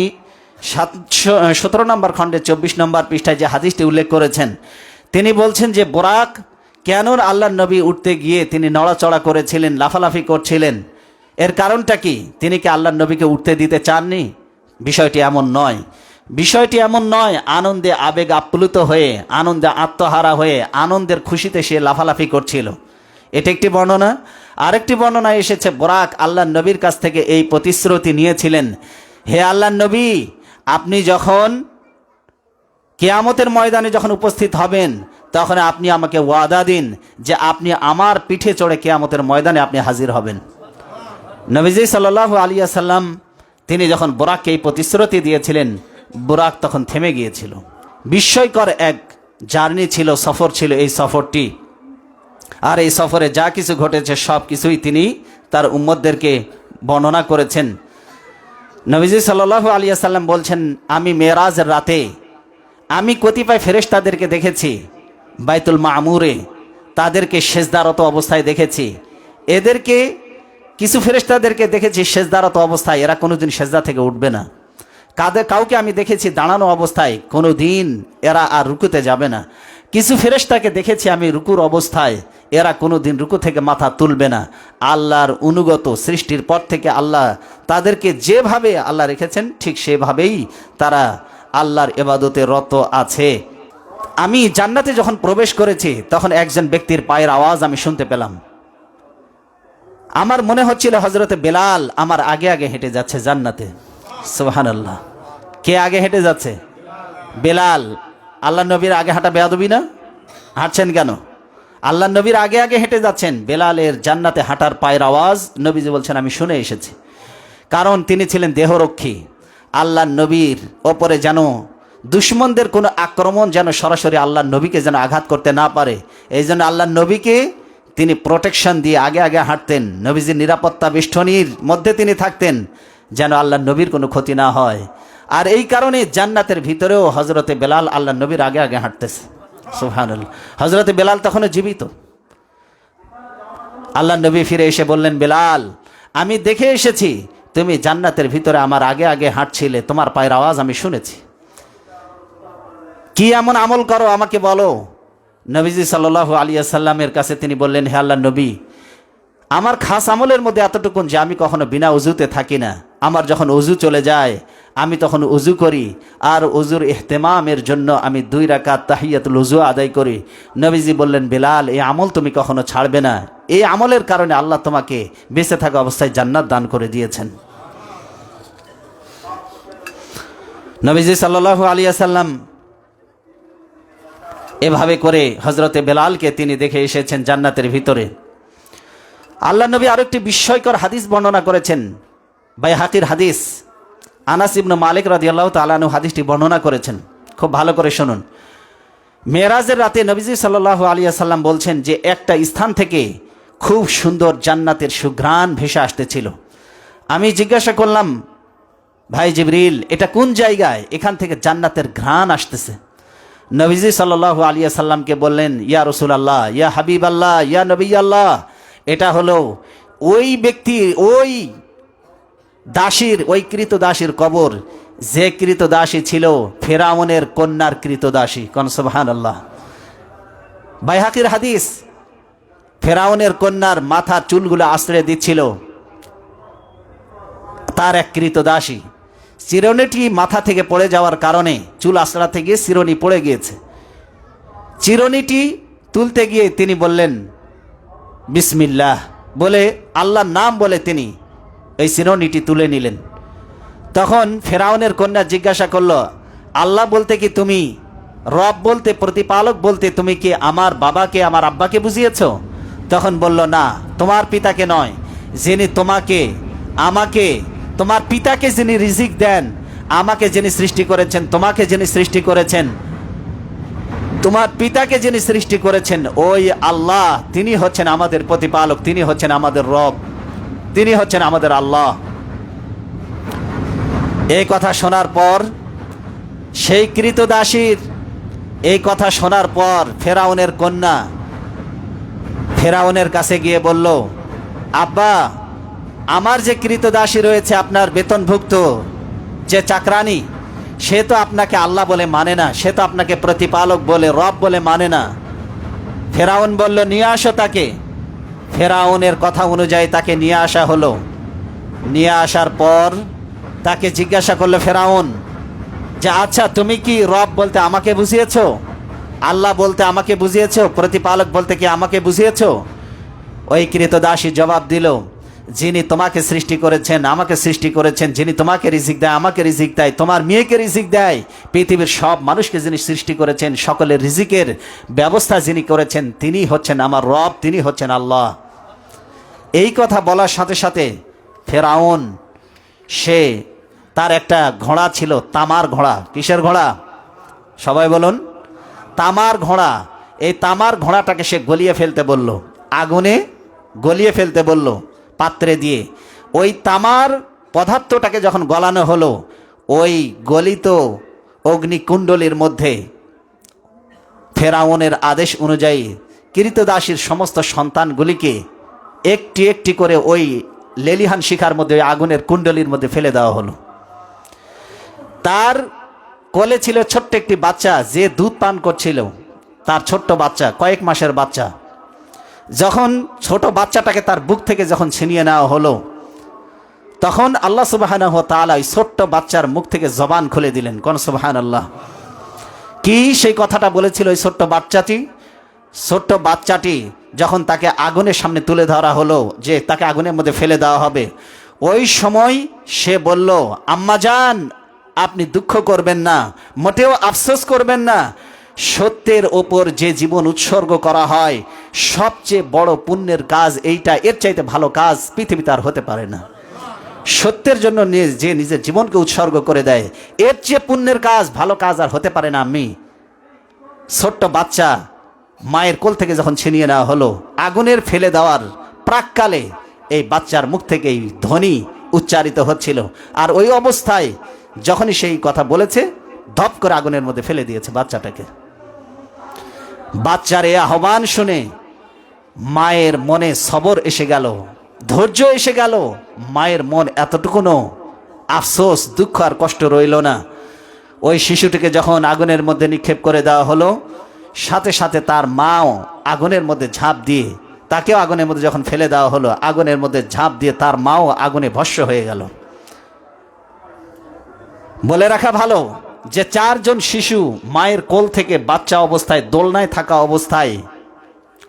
17 নম্বর খণ্ডে 24 নম্বর পৃষ্ঠায় যে হাদিসটি উল্লেখ করেছেন, তিনি বলছেন যে বোরাক কেন আল্লাহর নবী উঠতে গিয়ে তিনি নড়াচড়া করেছিলেন, লাফালাফি করছিলেন, এর কারণটা কি? তিনি কি আল্লাহর নবীকে উঠতে দিতে চাননি? বিষয়টি এমন নয়। বিষয়টি এমন নয়। আনন্দে আবেগ আপ্লুত হয়ে, আনন্দে আত্মহারা হয়ে, আনন্দের খুশিতে সে লাফালাফি করছিল। এটা একটি বর্ণনা। আরেকটি বর্ণনা এসেছে, বোরাক আল্লাহর নবীর কাছ থেকে এই প্রতিশ্রুতি নিয়েছিলেন, হে আল্লাহর নবী, আপনি যখন কিয়ামতের ময়দানে যখন উপস্থিত হবেন, তখন আপনি আমাকে ওয়াদা দিন যে আপনি আমার পিঠে চড়ে কিয়ামতের ময়দানে আপনি হাজির হবেন। নবীজি সাল্লাল্লাহু আলাইহি ওয়াসাল্লাম তিনি যখন বোরাককে এই প্রতিশ্রুতি দিয়েছিলেন, বোরাক তখন থেমে গিয়েছিল। বিস্ময়কর এক জার্নি ছিল, সফর ছিল এই সফরটি। আর এই সফরে যা কিছু ঘটেছে সব কিছুই তিনি তার উম্মতদেরকে বর্ণনা করেছেন। নবীজি সাল্লাল্লাহু আলাইহি ওয়াসাল্লাম বলছেন, আমি মেরাজের রাতে আমি কতিপয় ফেরেশতাদেরকে দেখেছি বাইতুল মামুরে, তাদেরকে সেজদারত অবস্থায় দেখেছি। এদেরকে কিছু ফেরেশতাদেরকে দেখেছি সেজদারত অবস্থায়, এরা কোনোদিন সেজদা থেকে উঠবে না। কাউকে আমি দেখেছি দাঁড়ানো অবস্থায়, কোনো দিন এরা আর রুকুতে যাবে না। কিছু ফেরেশতাকে দেখেছি আমি রুকুর অবস্থায়, এরা কোনো দিন রুকু থেকে মাথা তুলবে না। আল্লাহর অনুগত, সৃষ্টির পর থেকে আল্লাহ তাদেরকে যেভাবে আল্লাহ রেখেছেন ঠিক সেভাবেই তারা আল্লাহর ইবাদতে রত আছে। আমি জান্নাতে যখন প্রবেশ করেছি তখন একজন ব্যক্তির পায়ের আওয়াজ আমি শুনতে পেলাম। আমার মনে হচ্ছিল হযরতে বেলাল আমার আগে আগে হেঁটে যাচ্ছে জান্নাতে। সুবহানাল্লাহ। কে আগে হেঁটে যাচ্ছে? বেলাল। আল্লাহ নবীর আগে হাঁটা বেয়াদবি না? হাঁটছেন কেন? আল্লাহ নবীর আগে আগে হেঁটে যাচ্ছেন। বেলালের জান্নাতে হাঁটার পায়ের আওয়াজ নবীজি বলছেন আমি শুনে এসেছি। কারণ তিনি ছিলেন দেহরক্ষী। আল্লাহ নবীর ওপরে যেন দুশ্মনদের কোনো আক্রমণ যেন সরাসরি আল্লাহ নবীকে যেন আঘাত করতে না পারে, এই জন্য আল্লাহ নবীকে তিনি প্রোটেকশন দিয়ে আগে আগে হাঁটতেন। নবীজির নিরাপত্তা বেষ্টনীর মধ্যে তিনি থাকতেন যেন আল্লাহ নবীর কোনো ক্ষতি না হয়। আর এই কারণে জান্নাতের ভিতরেও হযরতে বেলাল আল্লাহ নবীর আগে আগে হাঁটতেছে। সুবহানাল্লাহ। হযরতে বেলাল তখনও জীবিত। আল্লাহ নবী ফিরে এসে বললেন, বেলাল আমি দেখে এসেছি তুমি জান্নাতের ভিতরে আমার আগে আগে হাঁটছিলে, তোমার পায়ের আওয়াজ আমি শুনেছি। কি এমন আমল করো আমাকে বলো। নবীজি সাল্লাল্লাহু আলাইহি ওয়াসাল্লামের কাছে তিনি বললেন, হে আল্লাহর নবী, আমার খাস আমলের মধ্যে এতটুকুন যে আমি কখনো বিনা উজুতে থাকি না। আমার যখন উজু চলে যায় আমি তখন উজু করি, আর উজুর ইহতেমামের জন্য আমি 2 রাকাত তাহিয়াতুল উজু আদায় করি। নবীজি বললেন, বেলাল এই আমল তুমি কখনো ছাড়বে না। এই আমলের কারণে আল্লাহ তোমাকে বেঁচে থাকা অবস্থায় জান্নাত দান করে দিয়েছেন। নবীজি সাল্লাল্লাহু আলাইহি ওয়াসাল্লাম এভাবে করে হযরতে বেলালকে তিনি দেখে এসেছেন জান্নাতের ভিতরে। আল্লাহ নবী আরেকটি বিস্ময়কর হাদিস বর্ণনা করেছেন, বাইহাকির হাদিস। আনাস ইবনে মালিক রাদিয়াল্লাহু তাআলা আনহু হাদিসটি বর্ণনা করেছেন। খুব ভালো করে শুনুন। মেরাজের রাতে নবীজি সাল্লাল্লাহু আলাইহি ওয়াসাল্লাম বলছেন যে একটা স্থান থেকে খুব সুন্দর জান্নাতের সুঘ্রাণ ভেসে আসতেছিল। আমি জিজ্ঞাসা করলাম, ভাই জিবরিল এটা কোন জায়গায়? এখান থেকে জান্নাতের ঘ্রাণ আসতেছে। নবীজি সাল্লাল্লাহু আলাইহি ওয়াসাল্লামকে বললেন, ইয়া রাসূলুল্লাহ, ইয়া হাবিবাল্লাহ, ইয়া নবী আল্লাহ, এটা হলো ওই ব্যক্তি, ওই দাসীর, ওই কৃতদাসীর কবর যে কৃতদাসী ছিল ফেরাউনের কন্যার কৃতদাসী। কোন সুবহানাল্লাহ। বাইহাকির হাদিস। ফেরাউনের কন্যার মাথার চুলগুলো আশ্রয় দিচ্ছিল তার এক কৃতদাসী। চিরুনিটি মাথা থেকে পড়ে যাওয়ার কারণে চুল আশ্রাতে গিয়ে চিরুনি পড়ে গিয়েছে। চিরুনিটি তুলতে গিয়ে তিনি বললেন বিসমিল্লাহ বলে, আল্লাহর নাম বলে তিনি এই চিরুনিটি তুলে নিলেন। তখন ফেরাউনের কন্যা জিজ্ঞাসা করল, আল্লাহ বলতে কি তুমি, রব বলতে, প্রতিপালক বলতে তুমি কি আমার বাবাকে, আমার আব্বাকে বুঝিয়েছ? তখন বলল, না, তোমার পিতাকে নয়, যিনি তোমাকে, আমাকে, তোমার পিতাকে যিনি রিজিক দেন, আমাকে যিনি সৃষ্টি করেছেন, তোমাকে যিনি সৃষ্টি করেছেন, তোমার পিতাকে যিনি সৃষ্টি করেছেন ওই আল্লাহ, তিনি হচ্ছেন আমাদের প্রতিপালক, তিনি হচ্ছেন আমাদের রব, তিনি হচ্ছেন আমাদের আল্লাহ। এই কথা শোনার পর সেই কৃতদাসীর এই কথা শোনার পর ফেরাউনের কন্যা ফেরাউনের কাছে গিয়ে বলল, আব্বা, আমার যে কৃতদাসী রয়েছে আপনার বেতনভুক্ত যে চাকরানি, সে তো আপনাকে আল্লাহ বলে মানে না, সে তো আপনাকে প্রতিপালক বলে, রব বলে মানে না। ফেরাউন বলল, নিয়ে আসো তাকে। ফেরাউনের কথা অনুযায়ী তাকে নিয়ে আসা হলো। নিয়ে আসার পর তাকে জিজ্ঞাসা করলো ফেরাউন যে, আচ্ছা তুমি কি রব বলতে আমাকে বুঝিয়েছো, আল্লাহ বলতে আমাকে বুঝিয়েছো, প্রতিপালক বলতে কি আমাকে বুঝিয়েছো? ওই কৃতদাসী জবাব দিল, যিনি তোমাকে সৃষ্টি করেছেন, আমাকে সৃষ্টি করেছেন, যিনি তোমাকে রিজিক দেয়, আমাকে রিজিক দেয়, তোমার মেয়েকে রিজিক দেয়, পৃথিবীর সব মানুষকে যিনি সৃষ্টি করেছেন, সকলের রিজিকের ব্যবস্থা যিনি করেছেন, তিনি হচ্ছেন আমার রব, তিনি হচ্ছেন আল্লাহ। এই কথা বলার সাথে সাথে ফেরাউন, সে তার একটা ঘোড়া ছিল, তামার ঘোড়া। কিসের ঘোড়া? সবাই বলুন, তামার ঘোড়া। এই তামার ঘোড়াটাকে সে গলিয়ে ফেলতে বলল, আগুনে গলিয়ে ফেলতে বলল পাত্রে দিয়ে। ওই তামার পদার্থটাকে যখন গলানো হলো, ওই গলিত অগ্নিকুণ্ডলীর মধ্যে ফেরাউনের আদেশ অনুযায়ী কৃতদাসীর সমস্ত সন্তানগুলিকে একটি একটি করে ওই লেলিহান শিখার মধ্যে, ওই আগুনের কুণ্ডলীর মধ্যে ফেলে দেওয়া হলো। তার কোলে ছিল ছোট্ট একটি বাচ্চা, যে দুধ পান করছিল, তার ছোট্ট বাচ্চা, কয়েক মাসের বাচ্চা। যখন ছোট বাচ্চাটাকে তার বুক থেকে যখন ছিনিয়ে নেওয়া হলো, তখন আল্লাহ সুবহানাহু ওয়া তাআলা ওই ছোট্ট বাচ্চার মুখ থেকে জবান খুলে দিলেন। কোন সুবহানাল্লাহ। কি সেই কথাটা বলেছিল ওই ছোট্ট বাচ্চাটি যখন তাকে আগুনের সামনে তুলে ধরা হলো যে তাকে আগুনের মধ্যে ফেলে দেওয়া হবে, ওই সময় সে বলল, আম্মাজান আপনি দুঃখ করবেন না, মোটেও আফসোস করবেন না, সত্যের ওপর যে জীবন উৎসর্গ করা হয় সবচেয়ে বড় পুণ্যের কাজ এইটা, এর চাইতে ভালো কাজ পৃথিবীতে আর হতে পারে না। সত্যের জন্য যে নিজের জীবনকে উৎসর্গ করে দেয়, এর চেয়ে পুণ্যের কাজ ভালো কাজ আর হতে পারে না। আমি ছোট্ট বাচ্চা মায়ের কোল থেকে যখন ছিনিয়ে নেওয়া হলো, আগুনের ফেলে দেওয়ার প্রাককালে এই বাচ্চার মুখ থেকে এই ধ্বনি উচ্চারিত হচ্ছিল, আর ওই অবস্থায় যখনই সেই কথা বলেছে ধপ করে আগুনের মধ্যে ফেলে দিয়েছে বাচ্চাটাকে। বাচ্চার এই আহ্বান শুনে মায়ের মনে সবর এসে গেল, ধৈর্য এসে গেল। মায়ের মন এতটুকুনো আফসোস, দুঃখ আর কষ্ট রইল না। ওই শিশুটিকে যখন আগুনের মধ্যে নিক্ষেপ করে দেওয়া হলো, সাথে সাথে তার মাও আগুনের মধ্যে ঝাঁপ দিয়ে, তাকেও আগুনের মধ্যে যখন ফেলে দেওয়া হলো, আগুনের মধ্যে ঝাঁপ দিয়ে তার মাও আগুনে ভস্ম হয়ে গেল। বলে রাখা ভালো যে 4 জন শিশু মায়ের কোল থেকে বাচ্চা অবস্থায়, দোলনায় থাকা অবস্থায়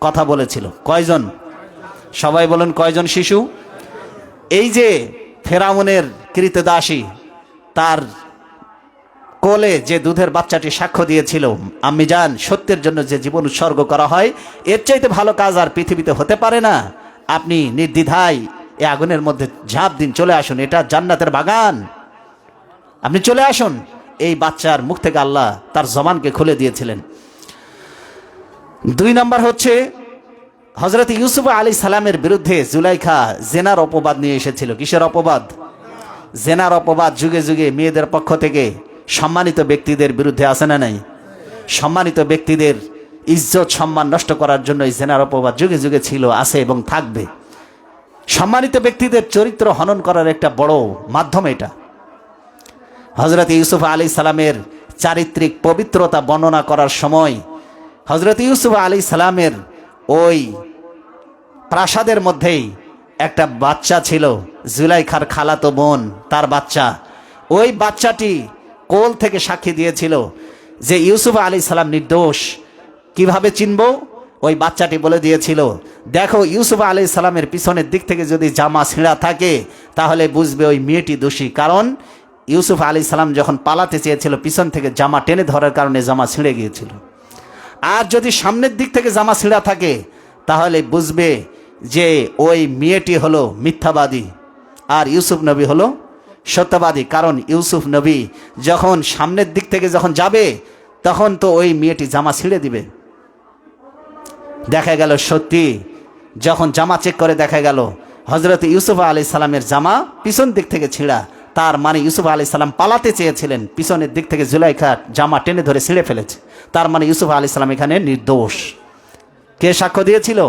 কথা বলেছিল। কয়জন? সবাই বলেন কয়জন শিশু? এই যে ফেরাউনের কৃতদাসী, তার কোলে যে দুধের বাচ্চাটি সাক্ষ্য দিয়েছিল, আম্মি জান সত্যের জন্য যে জীবন উৎসর্গ করা হয় এর চাইতে ভালো কাজ আর পৃথিবীতে হতে পারে না, আপনি নির্দ্বিধায় এই আগুনের মধ্যে ঝাঁপ দিন, চলে আসুন, এটা জান্নাতের বাগান, আপনি চলে আসুন। এই বাচ্চার মুখ থেকে আল্লাহ তার জবানকে খুলে দিয়েছিলেন। 2 নম্বর হচ্ছে, হযরত ইউসুফ আলাইহিস সালামের বিরুদ্ধে জুলাইখা জেনার অপবাদ নিয়ে এসেছিল। কিসের অপবাদ? জেনার অপবাদ। যুগে যুগে মেয়েদের পক্ষ থেকে সম্মানিত ব্যক্তিদের বিরুদ্ধে আসে না নাই? সম্মানিত ব্যক্তিদের ইজ্জত সম্মান নষ্ট করার জন্য এই জেনার অপবাদ যুগে যুগে ছিল, আছে এবং থাকবে। সম্মানিত ব্যক্তিদের চরিত্র হনন করার একটা বড় মাধ্যম এটা। হযরত ইউসুফ আলাইহিস সালামের চারিত্রিক পবিত্রতা বর্ণনা করার সময় হযরত ইউসুফ আলাইহিস সালামের ওই প্রাসাদের মধ্যেই একটা বাচ্চা ছিল, জুলাইখার খালাতো বোন, তার বাচ্চা। ওই বাচ্চাটি কোল থেকে সাক্ষী দিয়েছিল যে ইউসুফ আলাইহিস সালাম নির্দোষ। কিভাবে চিনব? ওই বাচ্চাটি বলে দিয়েছিল, দেখো ইউসুফ আলাইহিস সালামের পিছনের দিক থেকে যদি জামা ছিঁড়া থাকে তাহলে বুঝবে ওই মেয়েটি দোষী, কারণ ইউসুফ আলাইহিস সালাম যখন পালাতে চেয়েছিল পিছন থেকে জামা টেনে ধরার কারণে জামা ছিঁড়ে গিয়েছিল। আর যদি সামনের দিক থেকে জামা ছিঁড়া থাকে তাহলে বুঝবে যে ওই মেয়েটি হলো মিথ্যাবাদী আর ইউসুফ নবী হলো সত্যবাদী, কারণ ইউসুফ নবী যখন সামনের দিক থেকে যখন যাবে তখন তো ওই মেয়েটি জামা ছিঁড়ে দিবে। দেখা গেল সত্যি, যখন জামা চেক করে দেখা গেল হযরত ইউসুফ আলাইহিস সালামের জামা পিছন দিক থেকে ছিঁড়া, তার মানে ইউসুফ আলাইহিস সালাম পালাতে চেয়েছিলেন, পিছনের দিক থেকে জুলাইখার জামা টেনে ধরে ছিঁড়ে ফেলেছে, তার মানে ইউসুফ আলাইহিস সালাম এখানে নির্দোষ। কে সাক্ষ্য দিয়েছিল?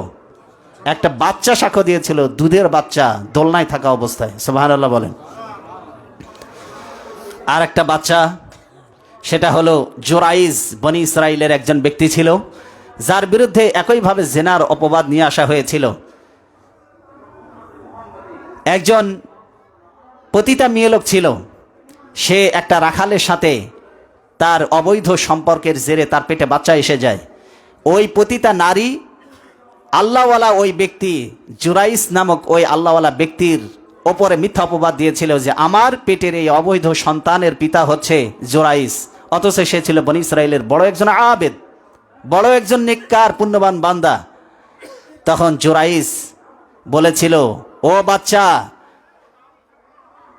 একটা বাচ্চা সাক্ষ্য দিয়েছিল, দুধের বাচ্চা, দোলনায় থাকা অবস্থায়। সুবহানাল্লাহ বলেন। আর একটা বাচ্চা, সেটা হলো জোরাইজ, বনি ইসরাইলের একজন ব্যক্তি ছিল, যার বিরুদ্ধে একইভাবে জেনার অপবাদ নিয়ে আসা হয়েছিল। একজন পতিতা মেয়ে লোক ছিল, সে একটা রাখালের সাথে তার অবৈধ সম্পর্কের জেরে তার পেটে বাচ্চা এসে যায়। ওই পতিতা নারী আল্লাহওয়ালা ওই ব্যক্তি জুরাইস নামক ওই আল্লাহওয়ালা ব্যক্তির ওপরে মিথ্যা অপবাদ দিয়েছিল যে আমার পেটের এই অবৈধ সন্তানের পিতা হচ্ছে জোরাইস, অথচ সে ছিল বনি ইসরাইলের বড় একজন আবেদ, বড় একজন নেককার পুণ্যবান বান্দা। তখন জোরাইস বলেছিল, ও বাচ্চা,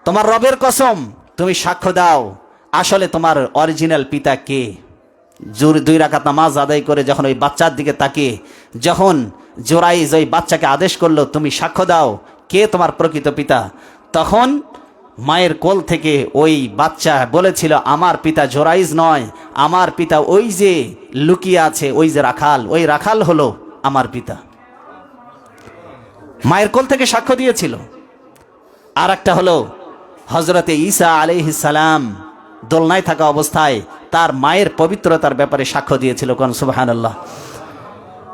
তোমার রবের কসম তুমি সাক্ষ্য দাও, আসলে তোমার অরিজিনাল পিতা কে? 2 রাকাত নামাজ আদায় করে যখন ওই বাচ্চার দিকে তাকিয়ে যখন জোরাইজ ওই বাচ্চাকে আদেশ করলো তুমি সাক্ষ্য দাও কে তোমার প্রকৃত পিতা, তখন মায়ের কোল থেকে ওই বাচ্চা বলেছিল আমার পিতা জোরাইজ নয়, আমার পিতা ওই যে লুকিয়ে আছে, ওই যে রাখাল, ওই রাখাল হলো আমার পিতা। মায়ের কোল থেকে সাক্ষ্য দিয়েছিল। আর একটা হলো হযরতে ঈসা আলাইহিস সালাম দোলনায় থাকা অবস্থায় তার মায়ের পবিত্রতার ব্যাপারে সাক্ষ্য দিয়েছিল। কোন সুবহানাল্লাহ।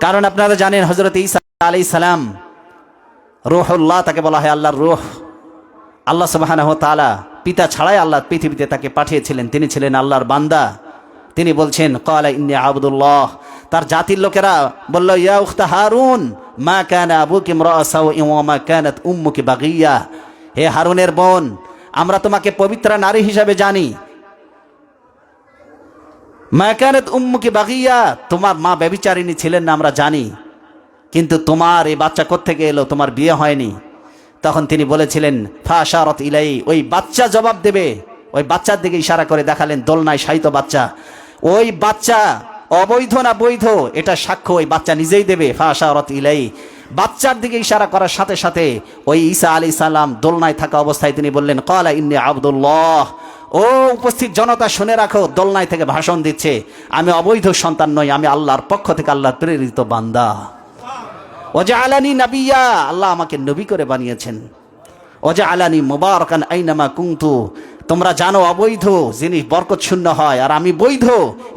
কারণ আপনারা জানেন হযরতে ঈসা আলাইহিস সালাম রূহুল্লাহ, তাকে বলা হয় আল্লাহর রূহ। আল্লাহ সুবহানাহু ওয়া তাআলা পিতা ছাড়াই আল্লাহ পৃথিবীতে তাকে পাঠিয়েছিলেন, তিনি ছিলেন আল্লাহর বান্দা। তিনি বলছেন ক্বালা ইন্নী আবদুল্লাহ। তার জাতির লোকেরা বলল ইয়া উখতা হারুন মা কানা আবুকি ইমরাআ সাওইন ওয়া মা কানাত উম্মুকি বাগিয়া। হে হারুনের বোন, আমরা তোমাকে পবিত্র নারী হিসাবে জানি। মা কানাত উম্মুকি বাগিয়া, তোমার মা ব্যভিচারিণী ছিলেন না আমরা জানি, কিন্তু তোমার এই বাচ্চা কোত্থেকে এলো, তোমার বিয়ে হয়নি। তখন তিনি বলেছিলেন ফাশারাত ইলাই, ওই বাচ্চা জবাব দেবে। ওই বাচ্চার দিকে ইশারা করে দেখালেন দোলনায় শায়িত বাচ্চা। ওই বাচ্চা অবৈধ না বৈধ এটা সাক্ষ্য ওই বাচ্চা নিজেই দেবে। ফাশারাত ইলাই, বাচ্চার দিকে ইশারা করার সাথে সাথে ওই ঈসা আলাইহিস সালাম দোলনায় থাকা অবস্থায় তিনি বললেন ক্বালা ইন্নী আবদুল্লাহ। ও উপস্থিত জনতা শুনে রাখো, দোলনায় থেকে ভাষণ দিচ্ছে, আমি অবৈধ সন্তান নই, আমি আল্লাহর পক্ষ থেকে আল্লাহর প্রেরিত বান্দা। ওয়াজআলানি নাবিয়্যা, আল্লাহ আমাকে নবী করে বানিয়েছেন। ওয়াজআলানি মুবারাকান আইনামা কুনতু, তোমরা জানো অবৈধ জিনিস বরকত শূন্য হয়, আর আমি বৈধ,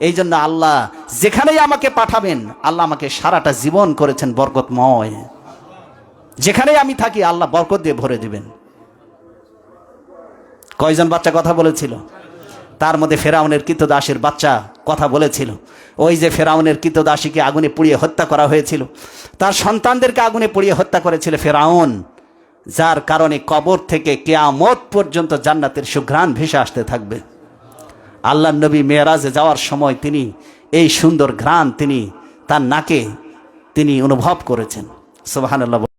এই জন্য আল্লাহ যেখানেই আমাকে পাঠাবেন, আল্লাহ আমাকে সারাটা জীবন করেছেন বরকতময়। যেখানেই আমি থাকি আল্লাহ বরকত দিয়ে ভরে দিবেন। কয়জন বাচ্চা কথা বলেছিল? তার মধ্যে ফেরাউনের কৃতদাসের বাচ্চা কথা বলেছিল। ওই যে ফেরাউনের কৃতদাসীকে আগুনে পুড়িয়ে হত্যা করা হয়েছিল, তার সন্তানদেরকে আগুনে পুড়িয়ে হত্যা করেছিল ফেরাউন, যার কারণে কবর থেকে কিয়ামত পর্যন্ত জান্নাতের সুঘ্রাণ ভেসে আসতে থাকবে। আল্লাহর নবী মেরাজে যাওয়ার সময় তিনি এই সুন্দর ঘ্রাণ তিনি তার নাকে তিনি অনুভব করেছেন। সুবহানাল্লাহ।